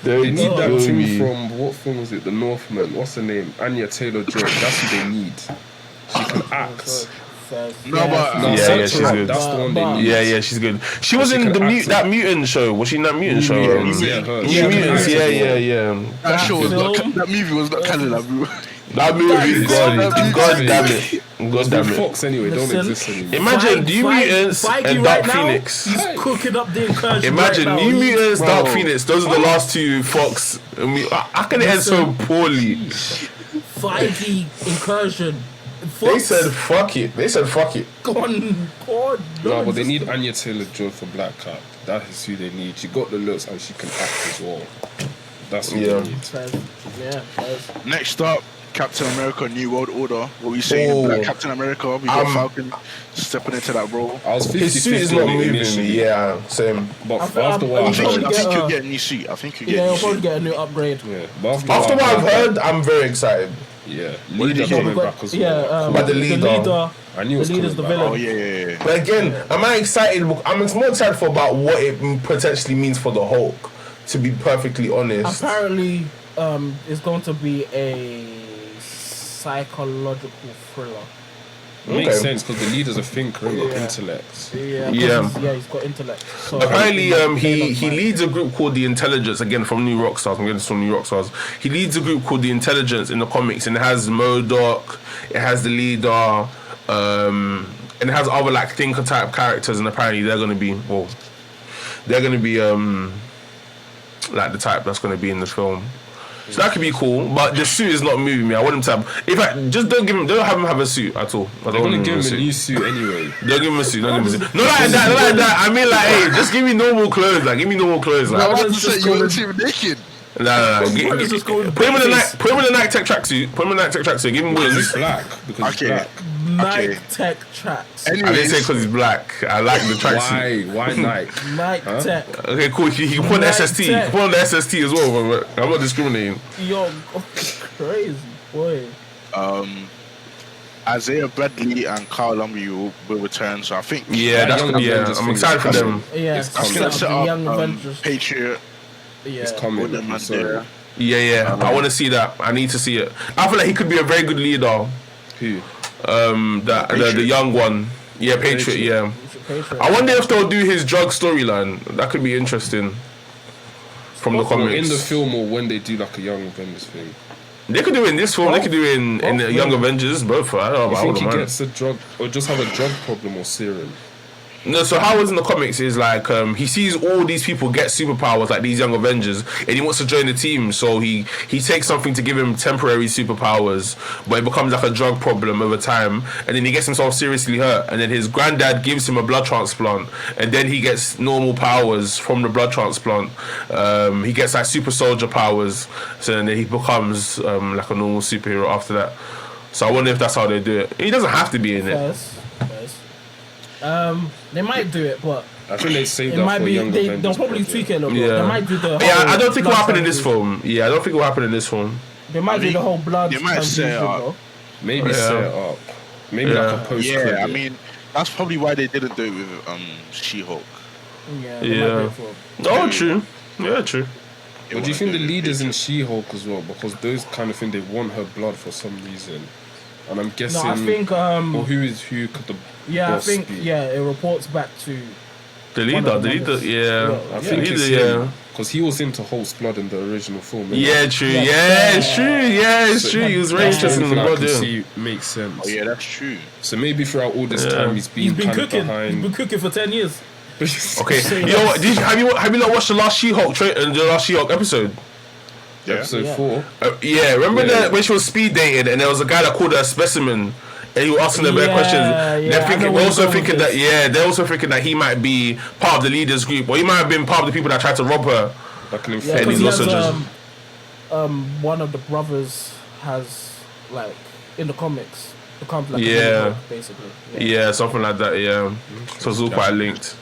They need that thing from what film was it? The Northman. What's her name? Anya Taylor-Joy. That's who they need. She can act. No, but No, Yeah, she's Sanctuary, good. That's the one they But- need. Yeah, she's good. She was She in can act. that mutant show. Was she in that mutant show? Mutants. Yeah, her. New She can Mutants, act. yeah. that show was not. film- That movie was not Canada, bro. That movie, God damn it. God It's damn with it. Fox anyway. Don't Listen. exist anymore. Imagine New Mutants and Dark now, Phoenix. He's cooking up the incursion. Imagine right now. New Mutants, Dark Bro. Phoenix. Those are the last two Fox. How can it end so poorly? Feige incursion. They said fuck it. Gone. God. No, but they need Anya Taylor-Joy for Black Cat. That is who they need. She got the looks and she can act as well. That's what Yeah. they need. Yeah. Next up, Captain America: New World Order. What we saying? Oh. Black Captain America. We got Falcon stepping into that role. I was 50-50 His suit is not on it moving me. initially, Yeah, same. but I after a while, I I think think, Probably I get think a- you'll get a new suit. I think you'll Yeah, get a he'll new probably suit. get a new upgrade. yeah. But After what I've heard, I'm very excited. yeah, What did leader you hear? coming back as well. Yeah, But the leader. I knew it was the leader's the coming back. villain. Oh yeah. But again, am I excited? I'm more excited for about what it potentially means for the Hulk. To be perfectly honest. Apparently, it's going to be a psychological thriller. Makes Okay. sense because the leader's a thinker, isn't it? Intellect. Yeah, he's got intellect. So Apparently, he he leads a group called the Intelligence, again from New Rockstars. I'm getting this from New Rockstars. He leads a group called the Intelligence in the comics, and it has MODOK, it has the leader, and it has other like thinker type characters, and apparently they're gonna be like the type that's gonna be in the film. So that could be cool, but the suit is not moving me. I want him to have. In fact, just don't have him have a suit at all. I They're don't gonna want give him a suit. new suit anyway. Don't give him a suit. Don't give him a suit. Not like that. Not like that. I mean, like, hey, just give me normal clothes. Like, give me normal clothes. Like, I was Let's to say just you go want to see him naked. nah. Let's just go with Put him in the Babyface. Put him in the Nike Tech tracksuit. Put him in the Nike Tech tracksuit. Give him Because wings. he's black. Because he's Okay. black. Nike Okay. Tech tracks. I didn't say Anyways, because he's black. I like the tracksuit. Why Nike? Nike Tech. Okay, cool. He can put on the Nike SST. Tech. Put on the SST as well. But I'm not discriminating. Yo, crazy boy. Isaiah Bradley and Carl Lumley will return, so I think Yeah, that's Young gonna be. Avengers I'm thing excited is for coming. them. Yeah, It's that's coming. gonna set the up Young Avengers. Patriot. It's Yeah. coming. With them I'm and sorry. Yeah. I want to see that. I need to see it. I feel like he could be a very good leader. Who? The young one. Yeah, Patriot. Yeah. Patriot. I wonder if they'll do his drug storyline. That could be interesting. From the Or comics. in the film, or when they do like a Young Avengers thing. They could do it in this film. They could do it in the Young Avengers. Both. I don't know. You I think wouldn't he mind. gets a drug, or just have a drug problem or serum? No, so how it's in the comics is like he sees all these people get superpowers like these young Avengers, and he wants to join the team. So he takes something to give him temporary superpowers, but it becomes like a drug problem over time, and then he gets himself seriously hurt, and then his granddad gives him a blood transplant, and then he gets normal powers from the blood transplant. He gets like super soldier powers, so then he becomes like a normal superhero after that. So I wonder if that's how they do it. He doesn't have to be in it. First. They might do it, but I think they saved it that might for be. Young Avengers. They'll probably project. tweak it a little bit. Yeah. They might do the. Yeah, whole I don't think it will blood happen in this transfusion. film. Yeah, I don't think it will happen in this film. They might I do mean, the whole blood. they might set it transfusion, up. though. Maybe Yeah. set it up. Maybe Yeah. like a post. Yeah, I mean that's probably why they didn't do it with She-Hulk. Yeah. They might do it for. Oh, true. Yeah, true. But do you think the leaders in She-Hulk as well? Because those kind of thing, they want her blood for some reason. And I'm guessing. No, I think. Or who could the Yeah, I boss think. be? Yeah, it reports back to. The One leader, of the the leader, others. yeah. I think The it's leader, him. Because he was into Hulk's blood in the original film. innit? Yeah, true. Yeah. Yeah, it's true. Yeah, it's So- true. He was very Yeah. interested in the I blood, can yeah. see makes sense. Oh yeah, that's true. So maybe throughout all this Yeah. time he's He's been kind of cooking. He's behind. been cooking for 10 years. Okay, Say you know that. what? Have you not watched the last She-Hulk the last She-Hulk episode? Yeah. Episode Yeah. 4. Yeah, remember Yeah. that when she was speed dating and there was a guy that called her a specimen and he was asking her bad Yeah, questions. yeah, I They're thinking, know they're where also you're going thinking with that they're also thinking that he might be part of the leaders group, or he might have been part of the people that tried to rob her. Like an Yeah, And because he's he also has, just one of the brothers has, like, in the comics, becomes like a Yeah. She-Hulk, basically. Yeah, something like that. Yeah, so it's all quite linked.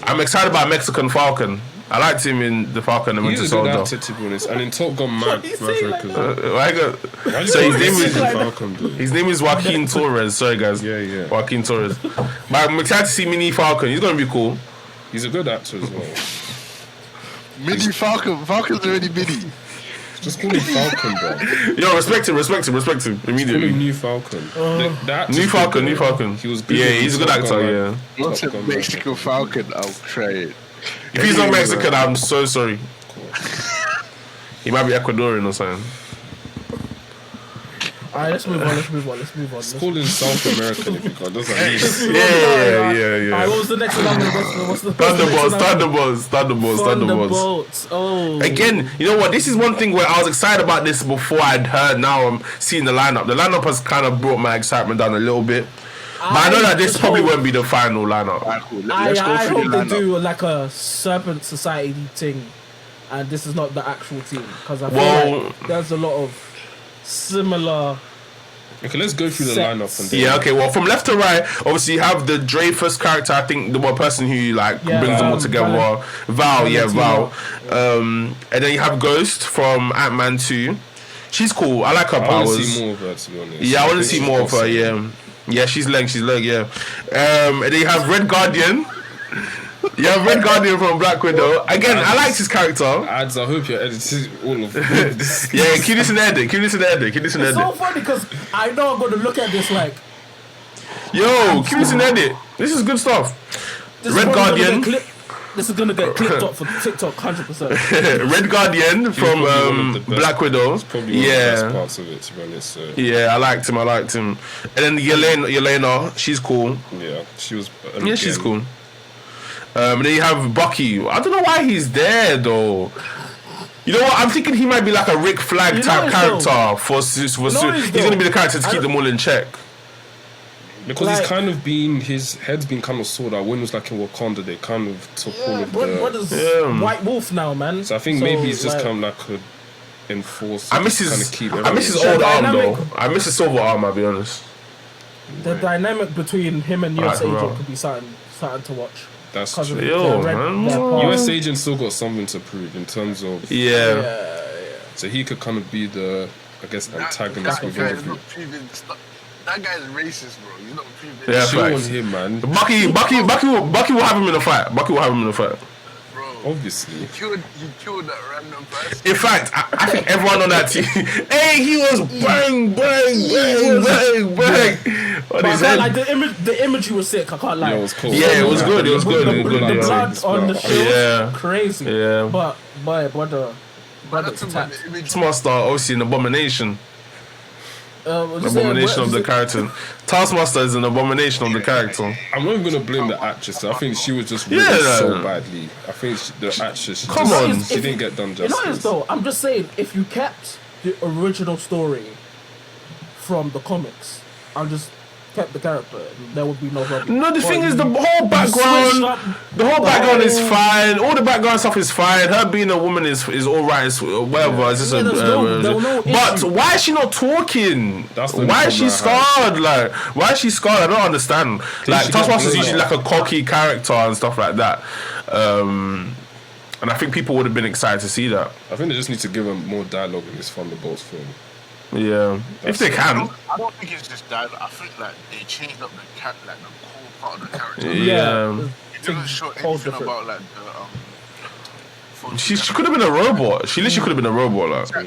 I'm excited about Mexican Falcon. I liked him in the Falcon and Winter He's a good Soldier. actor, to be honest. And in Top Gun What you say Maverick like as that? well. Why so his name is like that? Falcon, dude. his name is Joaquin Torres. Sorry guys. Yeah. Joaquin Torres. But I'm excited to see Mini Falcon. He's gonna be cool. He's a good actor as well. Mini Falcon. Falcon's already mini. Just call him Falcon, bro. Yo, respect him Call him immediately. New Falcon. The actor's New good, Falcon, though. New Falcon. He was good. Yeah, in he's a good Top actor. Gun, Yeah. man. What's Top a Gun Mexican Falcon? I'll try it. If he's not Mexican, I'm so sorry. He might be Ecuadorian or something. Alright, let's move on. Just call him South American if you can. Doesn't mean. Yeah. Alright, what was the next one? What's the Thunderbolts. Thunderbolts. Oh. Again, you know what? This is one thing where I was excited about this before I'd heard. Now I'm seeing the lineup. The lineup has kind of brought my excitement down a little bit. But I know that this just probably hope- won't be the final lineup. Alright, cool. I Let's go through hope the they lineup. do like a Serpent Society thing, and this is not the actual team, because I feel Well- like there's a lot of similar. Okay, let's go through the Sets. lineup and then. Yeah, okay. Well, from left to right, obviously you have the Dreyfus character. I think the one person who like Yeah, brings them all together. Val, Valentino. And then you have Ghost from Ant-Man 2. She's cool. I like her I want to powers. see more of her, to be honest. Yeah, I want to think see she's more of her. awesome. Yeah, she's leg. Yeah. And then you have Red Guardian. You have Red Guardian from Black Widow. Again, I liked his character. Ads, I hope you're editing all of this. Yeah, keep this in the edit. It's so funny because I know I'm going to look at this like Yo, keep this in the edit. This is good stuff. this Red is probably gonna Guardian. get clipped. This is gonna get clipped up for TikTok 100%. Red Guardian from probably one of the best- Black Widow. Probably one of the best Yeah. parts of it, to be honest. So, Yeah, I liked him. And then Yelena, she's cool. yeah, she was. Yeah, she's cool. And then you have Bucky. I don't know why he's there though. You know what? I'm thinking he might be like a Rick Flag type character he's going to be the character to keep them all in check. Because like, he's kind of been, his head's been kind of sorted out. When it was like in Wakanda, they kind of took all of what is White Wolf now, man? So I think maybe he's just kind of like a enforcer. I miss his old arm though. I miss his silver arm, I'll be honest. The dynamic between him and US Agent could be something to watch. That's true. US Agent still got something to prove in terms of so he could kind of be the, I guess, antagonist of everything. That guy's racist, bro. He's not proving. Yeah, chill on him, man. Bucky will have him in a fight. Bro, obviously. He killed that random person. In fact, I think everyone on that team. Hey, he was bang. But I can't, like the imagery was sick. I can't lie. Yeah, it was cool. Yeah, it was good. The blood on the shield, crazy. Yeah. But the Taskmaster, obviously an abomination. Abomination of the character. Taskmaster is an abomination of the character. I'm not even gonna blame the actress. I think she was just written so badly. I think the actress, she didn't get done justice. You know what, though? I'm just saying, if you kept the original story from the comics, I'm just kept the character, there would be no problem. No, the thing is, the whole background is fine. All the background stuff is fine. Her being a woman is all right. Whatever. It's just but why is she not talking? Why is she scarred? Like, why is she scarred? I don't understand. Like, Taskmaster is usually like a cocky character and stuff like that. And I think people would have been excited to see that. I think they just need to give her more dialogue in this Thunderbolts film. Yeah, if they can. I don't think it's just that. I think like they changed up the core part of the character. Yeah. It doesn't show anything about like the She could have been a robot. She literally could have been a robot. Like.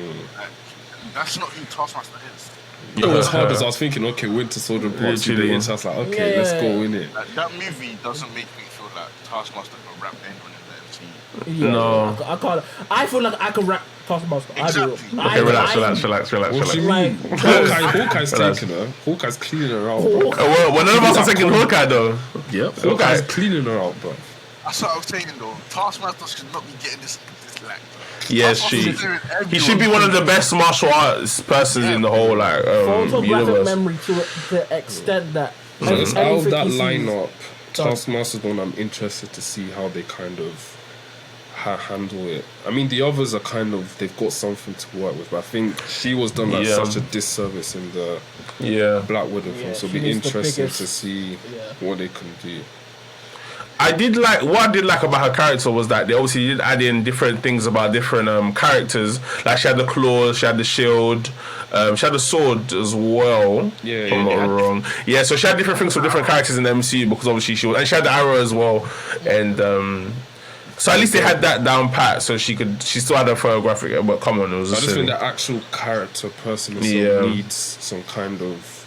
That's not who Taskmaster is. It was hard because I was thinking, okay, Winter Soldier Part 2, and I was like, okay, let's go in it. Like, that movie doesn't make me feel like Taskmaster can rap anyone in the MCU. No, I can't. I feel like I can rap Taskmaster. Exactly. Okay, relax. What you mean? Hawkeye's taking her. Hawkeye's cleaning her out, bro. Well, none of us are taking Hawkeye though. Yep. Hawkeye's cleaning her out, bro. That's what I was saying though. Taskmaster should not be getting this like. Yes, he should be one of the best martial arts persons in the whole photographic universe. memory to the extent that. So out of that lineup, Taskmaster's the one I'm interested to see how they kind of handle it. I mean, the others are kind of, they've got something to work with, but I think she was done like such a disservice in the Black Widow film, so it'll be interesting to see what they can do. What I did like about her character was that they obviously did add in different things about different characters. Like she had the claws, she had the shield, she had the sword as well. If I'm not wrong. Yeah, so she had different things for different characters in the MCU because obviously she had the arrow as well, and so at least they had that down pat. So she still had a photographic. But come on, it was. I just think the actual character person needs some kind of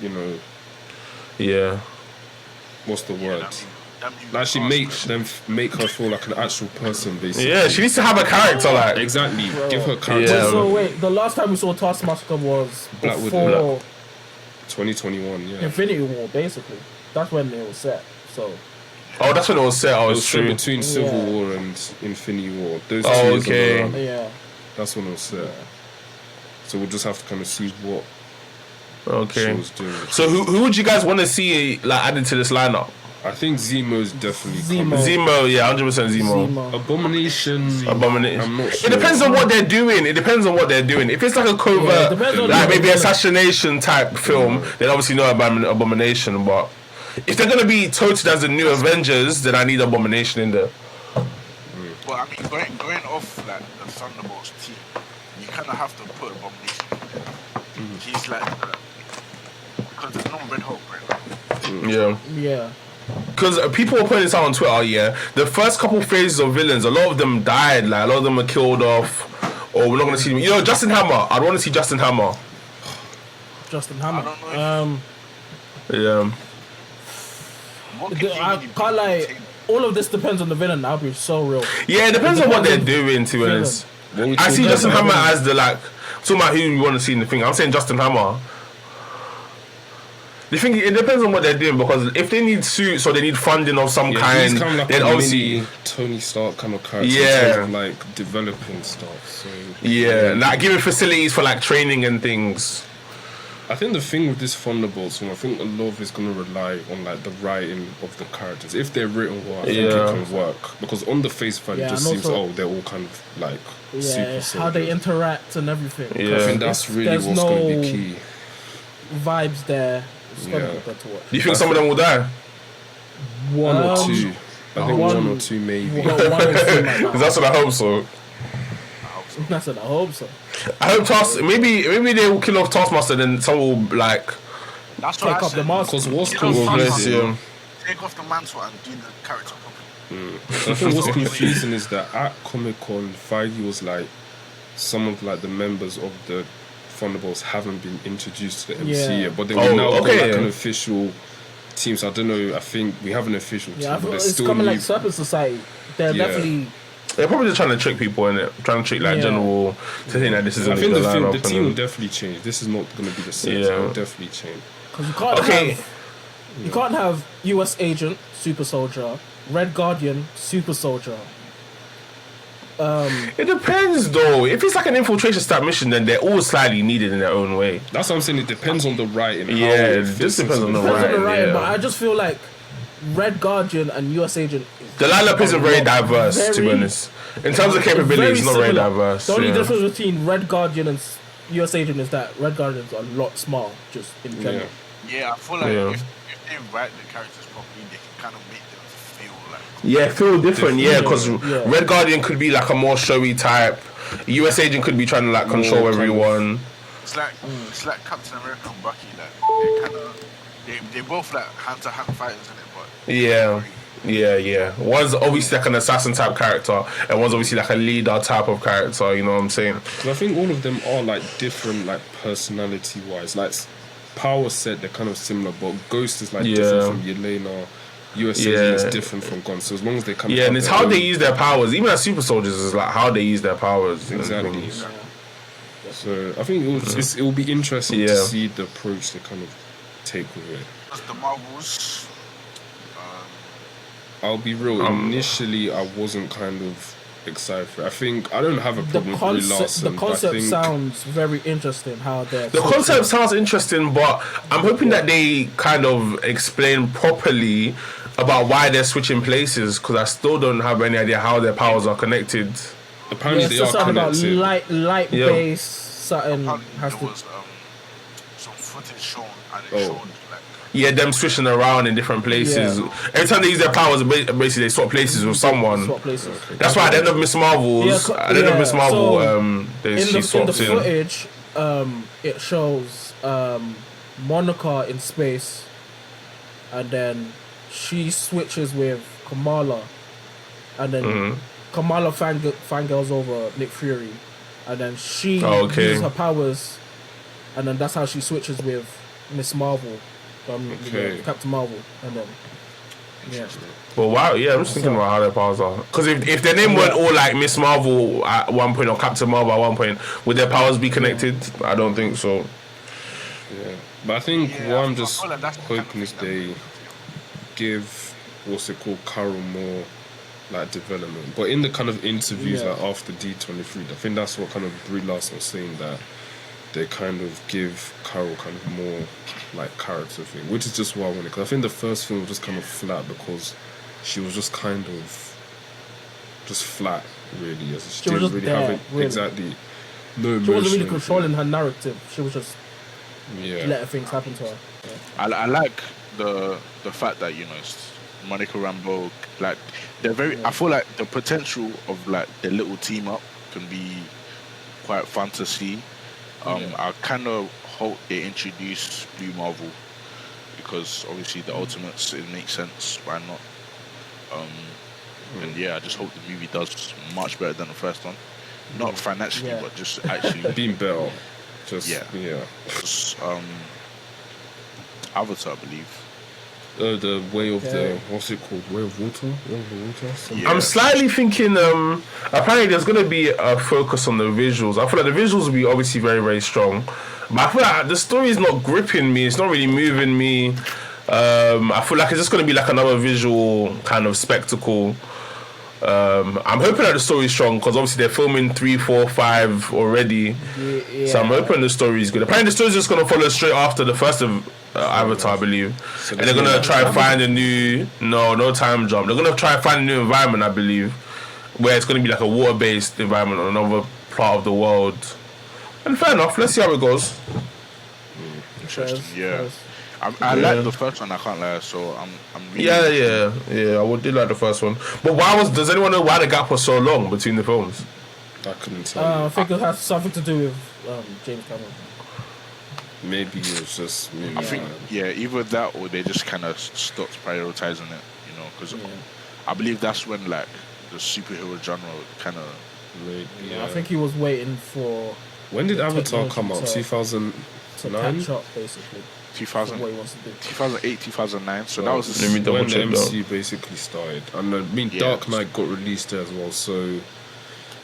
what's the word? Like she make her feel like an actual person, basically. Yeah, she needs to have a character, like exactly. Give her character. Yeah. So wait, the last time we saw Taskmaster was Black Widow, 2021. Yeah, Infinity War, basically. That's when it was set. So. Oh, that's when it was set. Oh, it's true. Between Civil War and Infinity War. Those two okay. Yeah. That's when it was set. So we'll just have to kind of see what. Okay. She was doing. So who would you guys want to see like added to this lineup? I think Zemo's definitely Zemo, yeah, 100% Zemo. Abomination. I'm not sure. It depends on what they're doing. If it's like a covert, like maybe assassination type film, then obviously no Abomination. But if they're gonna be touted as the new Avengers, then I need Abomination in there. Well, I mean, going off like the Thunderbolts team, you kind of have to put Abomination in there. He's like, because there's no Red Hulk right now. Yeah. Because people were putting this out on Twitter, the first couple phases of villains, a lot of them died, like a lot of them were killed off, or we're not going to see them. You know, Justin Hammer, I'd want to see Justin Hammer. Yeah. I can't like, all of this depends on the villain, I'll be so real. Yeah, it depends on what they're doing, to be honest. I see Justin Hammer as the, like, talking about who you want to see in the thing. I'm saying Justin Hammer. The thing, it depends on what they're doing, because if they need suits or they need funding of some kind, he's kind of like then a obviously mini Tony Stark kind of character in terms of like developing stuff. So like giving facilities for like training and things. I think the thing with this Thunderbolts film, I think a lot of it's going to rely on like the writing of the characters. If they're written well, I think it can work. Because on the face value, it just seems they're all kind of like super soldiers. How they interact and everything. I think that's really what's going to be key. Vibes there. It's gonna be good to watch. Do you think some of them will die? One or two. I think one or two maybe. That's what I hope so. That's what I hope so. I hope maybe they will kill off Taskmaster, then someone will like That's take off the mask. Because what's Take off the mantle and do the character properly. I think what's confusing is that at Comic-Con, Feige was like, some of like the members of the Thunderbolts haven't been introduced to the MC yet, but then we now got like an official team. So I don't know. I think we have an official team. Yeah, but it's still coming like Serpent Society. They're definitely. They're probably just trying to trick people in it, trying to trick like general to think that this is. I think the team will definitely change. This is not going to be the same. So it'll definitely change. Because you can't have US Agent, Super Soldier, Red Guardian, Super Soldier. It depends though. If it's like an infiltration style mission, then they're all slightly needed in their own way. That's what I'm saying. It depends on the writing. It just depends on the writing. But I just feel like Red Guardian and US Agent. The lineup isn't very diverse, to be honest. In terms of capabilities, it's not very diverse. The only difference between Red Guardian and US Agent is that Red Guardian's a lot smaller, just in general. Yeah, I feel like if they write the characters properly, they can kind of make them feel like... feel different, because Red Guardian could be like a more showy type. US Agent could be trying to like control everyone. It's like Captain America and Bucky, like they kind of... They both like hand-to-hand fighters, in it, but... Yeah. One's obviously like an assassin type character, and one's obviously like a leader type of character. You know what I'm saying? I think all of them are like different, like personality wise. Like power set, they're kind of similar, but Ghost is like different from Yelena. US is different from Gun. So as long as they kind of and it's how they use their powers. Even as super soldiers, is like how they use their powers. Exactly. So I think it will be interesting to see the approach they kind of take with it. The Marvels. I'll be real. Initially, I wasn't kind of excited for it. I think I don't have a problem with Brie Larson. The concept sounds very interesting. How the concept sounds interesting, but I'm hoping that they kind of explain properly about why they're switching places, because I still don't have any idea how their powers are connected. Apparently, they are connected. About light base. Something has to. There was some footage shown, and it showed them switching around in different places. Every time they use their powers, basically they swap places with someone. That's why at the end of Miss Marvel's, in the swaps in. Footage, it shows Monica in space, and then she switches with Kamala, and then Kamala fangirls over Nick Fury, and then she uses her powers, and then that's how she switches with Miss Marvel. Captain Marvel, and then Well, wow, I'm just thinking about how their powers are. Because if their name weren't all like Miss Marvel at one point or Captain Marvel at one point, would their powers be connected? I don't think so. Yeah, but I think what I'm just hoping is they give Carol more like development. But in the kind of interviews like after D23, I think that's what kind of Brie Larson was saying, that they kind of give Carol kind of more like character thing, which is just what I wanted. Because I think the first film was just kind of flat because she was just kind of just flat, really. As she didn't really have exactly no emotion. She wasn't really controlling her narrative. She was just letting things happen to her. I like the fact that Monica Rambeau, like they're very. I feel like the potential of like the little team up can be quite fun to see. I kind of hope they introduce Blue Marvel, because obviously the Ultimates, it makes sense. Why not? And I just hope the movie does much better than the first one. Not financially, but just actually being better. Just Avatar, I believe. The Way of the what's it called? Way of Water? Yeah. I'm slightly thinking. Apparently, there's gonna be a focus on the visuals. I feel like the visuals will be obviously very, very strong, but I feel like the story is not gripping me. It's not really moving me. I feel like it's just gonna be like another visual kind of spectacle. I'm hoping that the story is strong because obviously they're filming 3, 4, 5 already. Yeah. So I'm hoping the story is good. Apparently, the story is just gonna follow straight after the first of Avatar, I believe. So And they're gonna try and find a new no time jump. They're gonna try and find a new environment, I believe, where it's gonna be like a water-based environment on another part of the world. And fair enough. Let's see how it goes. Interesting. Yeah. I like the first one. I can't lie. So I'm really Yeah. I did like the first one. But does anyone know why the gap was so long between the films? I couldn't tell. I think it has something to do with James Cameron. Maybe it was just maybe. I think either that or they just kind of stopped prioritizing it, because I believe that's when like the superhero genre kind of. Yeah, I think he was waiting for. When did Avatar come out? 2009. To catch up, basically. 2000, what he wants to do. 2008, 2009. So well, that was when the MCU basically started. And I mean, Dark Knight got released there as well. So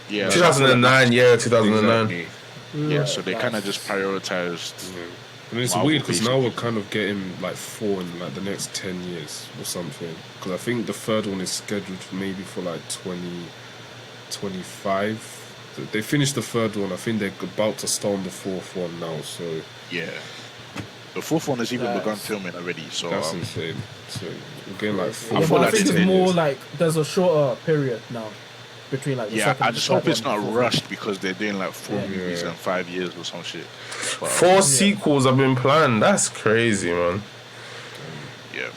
2009. Yeah, 2009. Exactly. Yeah, so they kind of just prioritized. Yeah. And it's weird because now we're kind of getting like 4 in like the next 10 years or something. Because I think the third one is scheduled maybe for like 2025. They finished the third one. I think they're about to start on the fourth one now. So yeah, the fourth one has even begun filming already. So that's insane. So we're getting like 4. I think it's more like there's a shorter period now. Between like the second I just hope it's not one. rushed because they're doing like 4 movies in 5 years or some shit. But, 4 sequels have been planned. That's crazy, man. Yeah.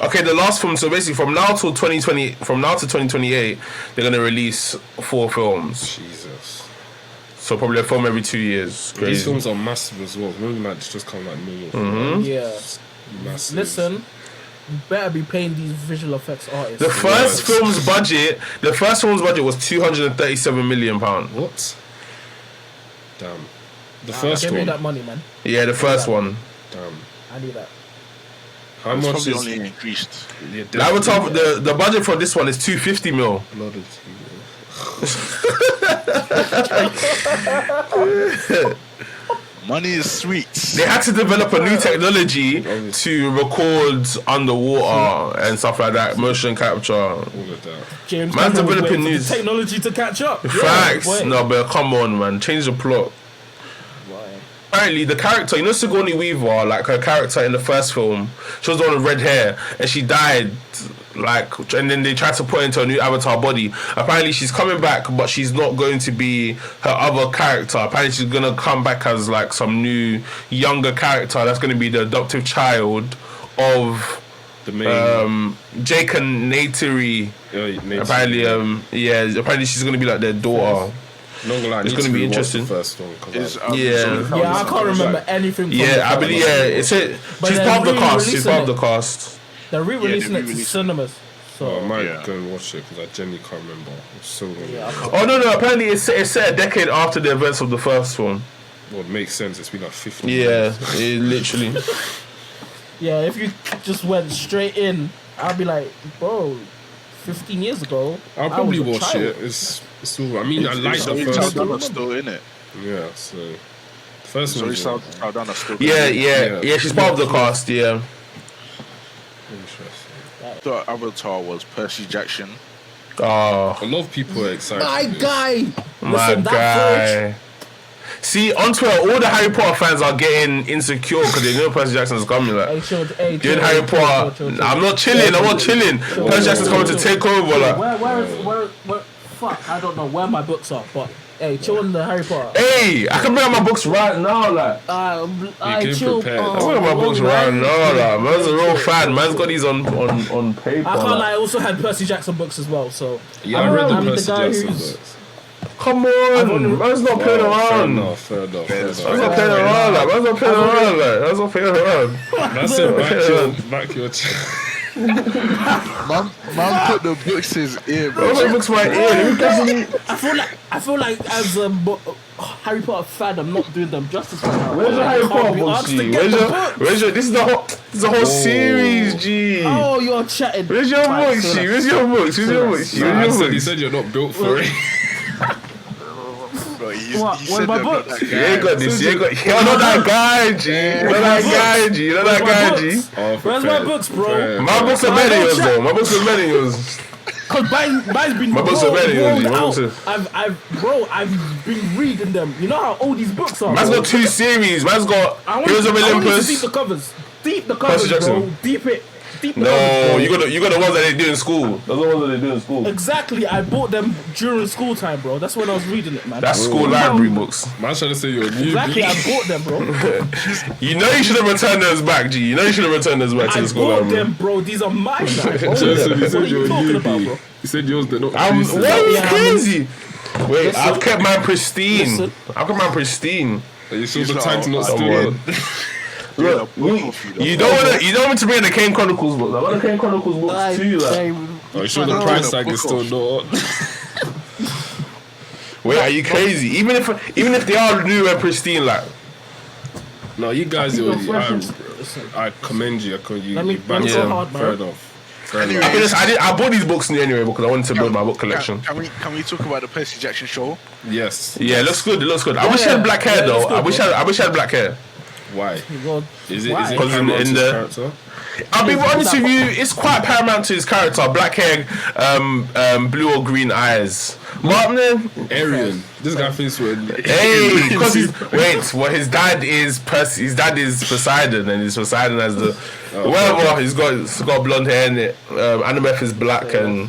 Okay, the last film. So basically, from now to 2028, they're gonna release 4 films. Jesus. So probably a film every 2 years. Crazy. These films are massive as well. Maybe like just kind of like normal. Yeah. Massive. Listen. You better be paying these visual effects artists. The first film's budget was £237 million. What? Damn. The first give one. me that money, man. Yeah, the first one. Damn. I need that. How it's much probably is only increased. Yeah, The Avatar, the budget for this one is £250 million. blood of Money is sweet. They had to develop a new technology to record underwater and stuff like that, motion capture. all of that. James Man's Cameron was developing waiting for news. the technology to catch up. Facts. Yeah, No, but come on, man. Change the plot. Why? Apparently, the character, Sigourney Weaver, like her character in the first film, she was the one with red hair, and she died. And then they tried to put her into a new Avatar body. Apparently, she's coming back, but she's not going to be her other character. Apparently, she's gonna come back as like some new, younger character that's gonna be the adoptive child of The main. Jake and Neytiri. Apparently, apparently she's gonna be like their daughter. It's gonna be interesting. The first one, Yeah, I can't remember anything. From Yeah, I believe. Yeah, it's it. She's part of the cast. She's part of the cast. They're re-releasing it to cinemas. So I might go and watch it because I genuinely can't remember. It's so long. Oh no! Apparently, it's set a decade after the events of the first one. Well, it makes sense. It's been like 15 Yeah, years. it literally. yeah, if you just went straight in, I'd be like, bro, 15 years ago. I'll probably I was a watch child. it. It's all. I mean, I like the Zoe first one. Saldana's still in it. Yeah, so the first Zoe one. Saldana's still Yeah. She's part of the cast. Yeah. Interesting. The Avatar was Percy Jackson. Oh, A lot of people are excited. My guy! my Listen, that guy. See, on Twitter, all the Harry Potter fans are getting insecure because they know Percy Jackson's coming. Like, doing Harry Potter. I'm not chilling. Percy Jackson's coming to take over. Like, where, fuck, I don't know where my books are, but hey, chill on the Harry Potter. hey, I can bring out my books right now. Like, I came chill. prepared. I bring out my books right now. Like, man's a real fan. Man's got these on paper. I can't lie, like. I also had Percy Jackson books as well, so Yeah, I read the I'm Percy guy Jackson who's- books. Come on, man's not playing around. Fair enough. Man's not playing around. Like, man's not playing around. Like, man's not playing around. That's it. Back your Man put the books in his ear, bro. Bro, books my ear. I feel like as a Harry Potter fan, I'm not doing them justice right now. Where's your Harry Potter books, G? Where's your? This is the whole series, G. Oh, you're chatting. Where's your books, G? Where's your books? He said you're not built for it. Bro, he What said my they're not books? that You guy. ain't got this. You're not that guy, G. You're not that guy, G. You're not that guy, G. Where's my books, bro? My books are better than yours, though. My books are better than yours. Cause mine's been My books are better than yours, G. My rolled books out. I've been reading them. You know how old these books are. Man's bro? got 2 series. Man's got I want Heroes of you to Olympus. deep the covers. Deep the Percy covers, bro. Jackson. Deep the No, covers, you got the ones that they do in school. Those are the ones that they do in school. Exactly, I bought them during school time, bro. That's when I was reading it, man. That's school library books. Man, trying to say you're a newbie. Exactly, I bought them, bro. You know you should have returned those back, G. You know you should have returned those back to I the school bought library. them, bro. These are mine, man. Bro. Jason, he What said are you're you a talking about, newbie. bro? He said yours, they're not What recent. are you Yeah, crazy? Wait, Listen. I've kept mine pristine. Listen. I've kept mine pristine. Are you sure He's the not- tag's not I still don't on? Look, you don't want to bring in the Kane Chronicles book. I want the Kane Chronicles books too. Like. Are you sure the price tag is still not on? Wait, are you crazy? Even if they are new and pristine, like. No, you guys, Listen. I commend you. You Let me backed go it. hard, man. Fair enough. Anyway, I bought these books anyway because I wanted to build my book collection. Can we talk about the Percy Jackson show? Yes. Yeah, it looks good. It looks good. I wish I had black hair Yeah, it though. looks good, I wish I had black hair. Why? God. Is it Why? Because in paramount to his the- character? I'll be honest with you, it's quite paramount to his character. Black hair, blue or green eyes. But Arian. This guy thinks we're... hey, because his dad is Percy. His dad is Poseidon, and he's Poseidon as the whatever. He's got blonde hair in it. Annabeth is black and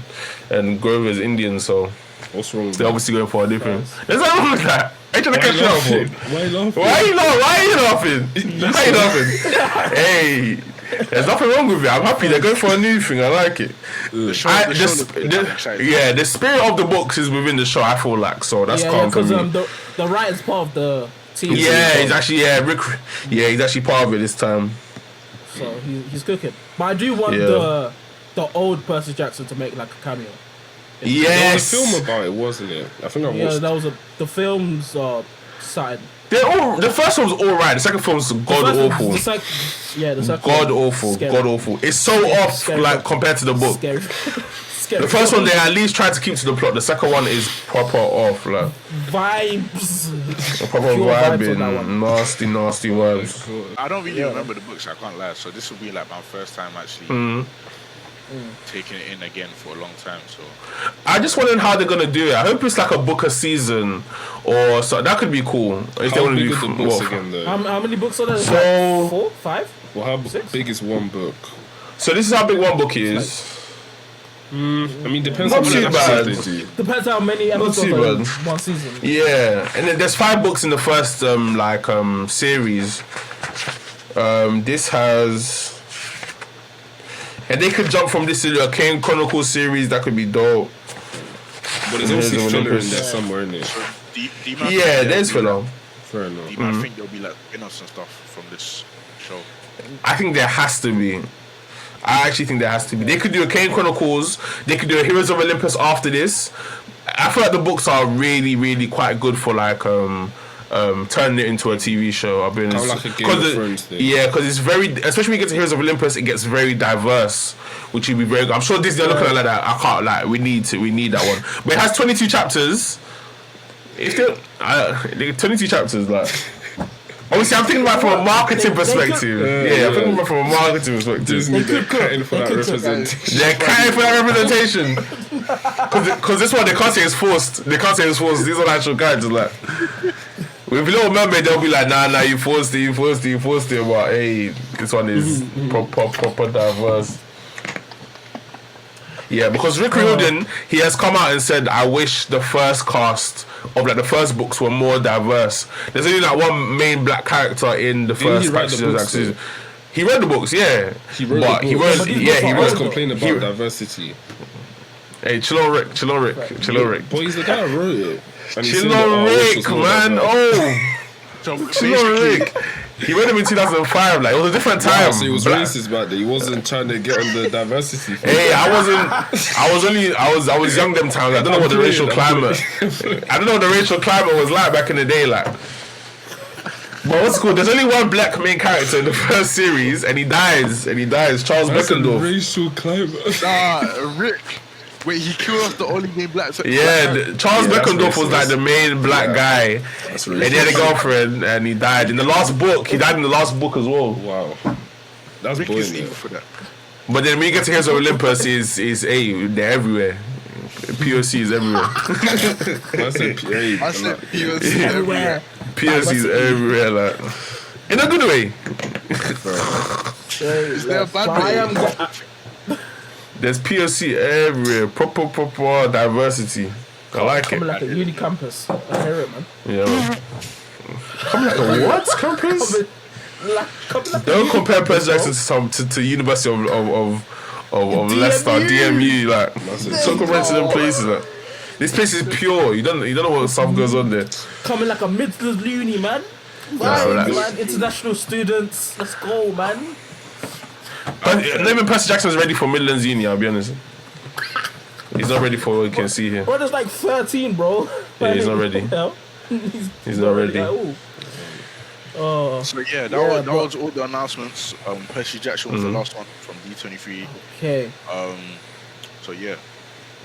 Grover is Indian, so What's wrong with they're that? obviously going for a different. There's nothing wrong with that. Are you trying to catch me out for? Why are you laughing? Why are you laughing? Why are you laughing? Hey, there's nothing wrong with it. I'm happy they're going for a new thing. I like it. The show The spirit of the books is within the show. I feel like so that's Yeah, calm for because me. the writer's part of the team. Yeah, he's actually Rick. Yeah, he's actually part of it this time. So he's cooking. But I do want Yeah. the old Percy Jackson to make like a cameo. Yes, There was a film about it, wasn't it? I think I Yeah, watched that was the film's side. the first one's all right. The second film's god awful. The second God awful. Scary. God awful. It's so off Scary. like compared to the book. Scary. Scary. The first one they at least tried to keep to the plot. The second one is proper off, like Vibes. proper Pure vibes on that vibing, one. nasty vibes. I don't really remember the books. I can't lie. So this will be like my first time actually taking it in again for a long time. So I just wondering how they're gonna do it. I hope it's like a book a season or so. That could be cool. If they How want to big do are the books what, again, though? How many books are there? So- 4, 5? Well, how Six? big is one book? So this is how big one book is. I mean, depends Not on too how bad. many episodes they do. Depends how many episodes too are in bad. one season. Yeah, and then there's 5 books in the first series. This has, and they could jump from this to a Kane Chronicles series. That could be dope. But there's obviously There's filler in Olympus. there somewhere, in it? do you man Yeah, think there's there'll be, filler. Fair enough. Do you man think there'll be like innocent stuff from this show? I think there has to be. I actually think there has to be. They could do a Kane Chronicles. They could do a Heroes of Olympus after this. I feel like the books are really, really quite good for like turning it into a TV show. I've been Kind of like a Game of Thrones thing. Yeah, because it's very, especially when you get to Heroes of Olympus, it gets very diverse, which would be very good. I'm sure Disney are looking at it like that. I can't like. We need that one. But it has 22 chapters. If they 22 chapters, like. Obviously, I'm thinking about it from a marketing perspective. I'm thinking about it from a marketing perspective. Disney, They could they're cutting cook. for They that could cook, representation. They're cutting for that representation. Because this one, they can't say it's forced. They can't say it's forced. These are actual characters. Like, with Little Mermaid, they'll be like, nah, you forced it. But hey, this one is proper diverse. Yeah, because Rick Riordan, he has come out and said, I wish the first cast of like the first books were more diverse. There's only like one main black character in the Didn't he first write the Percy books, Jackson season. He read the books, yeah. He wrote But the he books. wrote, But yeah, he he Let's wrote. complain about he- diversity. Hey, chill on Rick. But he's the guy who wrote it. And he's Chill saying that, on this Rick, was more man. diverse. Oh, So chill on Rick. He went him in 2005. Like it was a different time. Wow, so he was racist back then. He wasn't trying to get on the diversity thing. Hey, I was young them times. I don't know what the racial climate. I don't know what the racial climate was like back in the day. Like, but what's cool? There's only one black main character in the first series, and he dies. Charles Beckendorf. Racial climate. Rick. Wait, he killed off the only main black. Charles Beckendorf was like the main black guy, and he had a girlfriend, and he died in the last book. He died in the last book as well. Wow, that's Rick is evil boring. for that. But then when you get to Heroes of Olympus, they're everywhere. POC is everywhere. I said POC Everywhere. POC is everywhere, like in a good way. Is there a bad way? There's POC everywhere. Proper diversity. I like it. Coming like a uni campus. I hear it, man. Yeah. Man. Coming like a what campus? Coming like Don't compare Percy Jackson to University of Leicester, DMU. Like, don't compare to them places. Like, this place is pure. You don't know what stuff goes on there. coming like a Midlands uni, man. Relax. Man, international students. Let's go, man. Not even Percy Jackson is ready for Midlands Uni. I'll be honest. He's not ready for what you can see here. Bro, there's like 13, bro. Yeah, he's not ready. He's not ready. Oh. So yeah, that was all the announcements. Percy Jackson was the last one from D23. Okay. So yeah,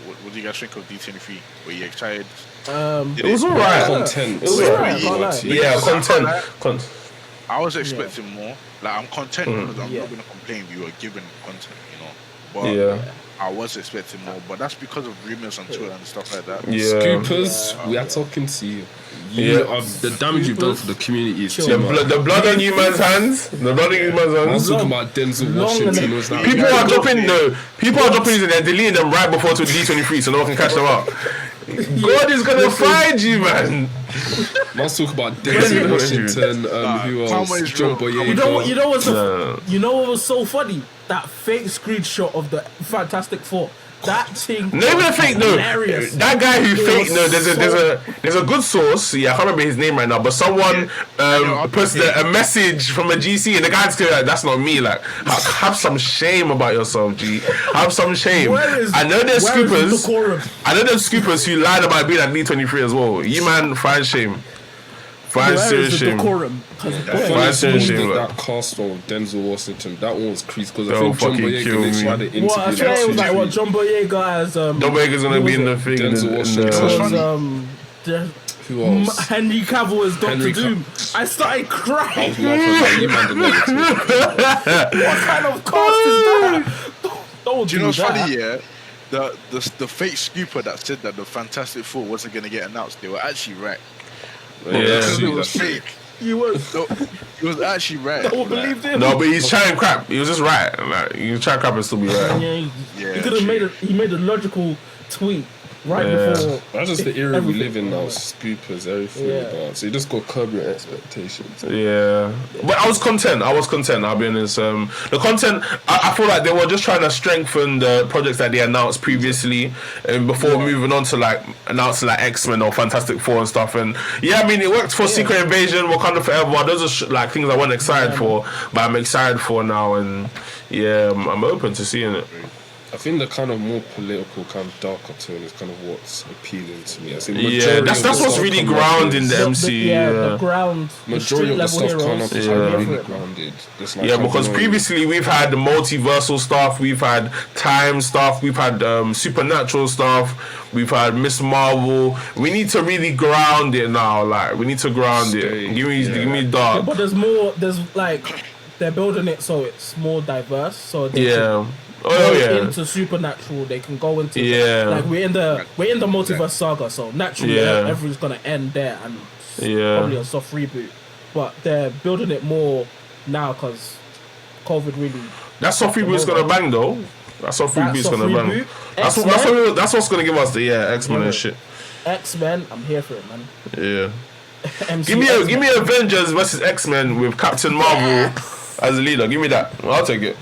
what do you guys think of D23? Were you excited? It was alright. Content. It was alright. Yeah, content. I was expecting more. Like I'm content because I'm not gonna complain. We were given content, But I was expecting more. But that's because of rumors on Twitter and stuff like that. Yeah. Scoopers, we are talking to you. The damage you've done for the community is too much. The blood on you man's hands. The blood on you man's I hands. was talking about Denzel Washington. Was that People are dropping these and they're deleting them right before to D23 so no one can catch them up. God is gonna find you, man. Let's talk about Denzel Washington. Who else? John Boyega. You know what was so funny? That fake screenshot of the Fantastic Four. That thing. Not even a fake no. Hilarious. That guy who fake no. There's a good source. Yeah, I can't remember his name right now. But someone puts a message from a GC and the guy's still like, that's not me. Like, have some shame about yourself, G. Have some shame. I know there's scoopers. I know there's scoopers who lied about being at D23 as well. You man, find shame. Find serious shame. Find serious shame. That cast of Denzel Washington, that one was creased because I think John Boyega they tried to interview. What I was like, what John Boyega as John Boyega's gonna be in the thing. Denzel Washington. Who else? Henry Cavill as Doctor Doom. I started crying. What kind of cast is that? Don't do you know what's funny? Yeah, the fake scooper that said that the Fantastic Four wasn't gonna get announced, they were actually right. Because it was fake. He was actually right. No one believed him. No, but he's trying crap. He was just right. Like, he was trying crap and still be right. He could have made he made a logical tweet before. That's just the era we live in now. Scoopers, everything about. So you just got to curb your expectations. Yeah, but I was content. I'll be honest. The content, I feel like they were just trying to strengthen the projects that they announced previously, and before moving on to like announcing like X-Men or Fantastic Four and stuff. And yeah, I mean it worked for Secret Invasion, Wakanda Forever. Those are like things I wasn't excited for, but I'm excited for now. And yeah, I'm open to seeing it. I think the kind of more political, kind of darker tone is kind of what's appealing to me. I think that's what's really grounding the MCU. The ground. Majority of the stuff kind of really grounded. Like because previously we've had multiversal stuff, we've had time stuff, we've had supernatural stuff, we've had Miss Marvel. We need to really ground it now. Like we need to ground it. Give me dark. But there's more. There's like they're building it so it's more diverse. So they into supernatural, they can go into like we're in the multiverse saga, so naturally everything's gonna end there and probably a soft reboot. But they're building it more now because COVID really. That soft reboot's gonna bang though. That soft reboot's gonna bang. That's what's gonna give us the X-Men and shit. X-Men, I'm here for it, man. Yeah. Give me Avengers versus X-Men with Captain Marvel as a leader. Give me that. I'll take it.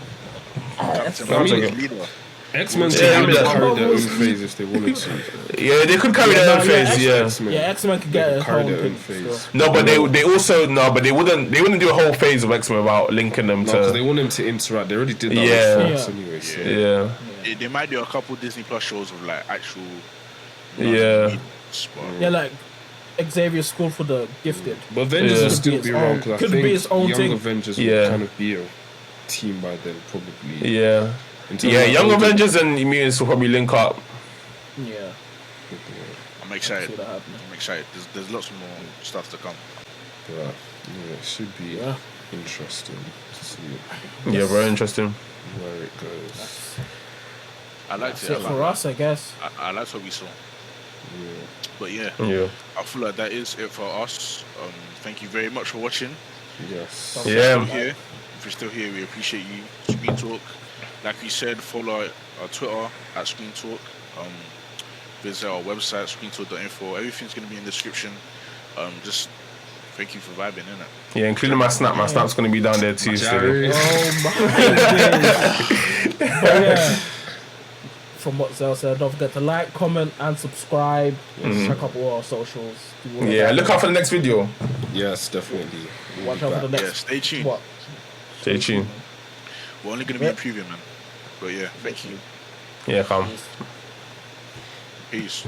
Captain Marvel as a leader. X-Men Yeah, can I mean, carry their own phase if they wanted to. Yeah, they could carry their own phase. Yeah. X-Men. Yeah, X-Men could They get could a carry whole their own thing. phase. Still. No, but they also but they wouldn't do a whole phase of X-Men without linking them No, because they to. want them to interact. They already did that Yeah. with Fox anyway. So. Yeah. They might do a couple Disney Plus shows with like actual. Yeah. Yeah, like Xavier's School for the Gifted. But Avengers Yeah. will still be around because I Could be think its own Young thing. Avengers Yeah. will kind of be a team by then, probably. Yeah. In terms Yeah. of Young older- Avengers and Mutants will probably link up. Yeah. I'm excited. See that happening. I'm excited. There's lots more stuff to come. But, yeah, it should be interesting to see Yeah, very interesting. where it goes. I liked That's it. it for us, I guess. I liked what we saw. Yeah. But yeah, Yeah. I feel like that is it for us. Thank you very much for watching. Yes. If you're Yeah. still here, if you're still here, we appreciate you. Screen Talk, like we said, follow our Twitter at Screen Talk. Visit our website screentalk.info. Everything's gonna be in the description. Just thank you for vibing, innit? Yeah, including my snap. My snap's gonna be down there too. So. Jerry. Oh my days. But yeah. From what Zell said, don't forget to like, comment, and subscribe. Check out all our socials. Do all of Yeah, that. look out for the next video. Yes, definitely. Watch out for the Yeah, next. stay tuned. What? Stay tuned. We're only gonna be improving, man. But yeah, thank you. Yeah, come. Peace.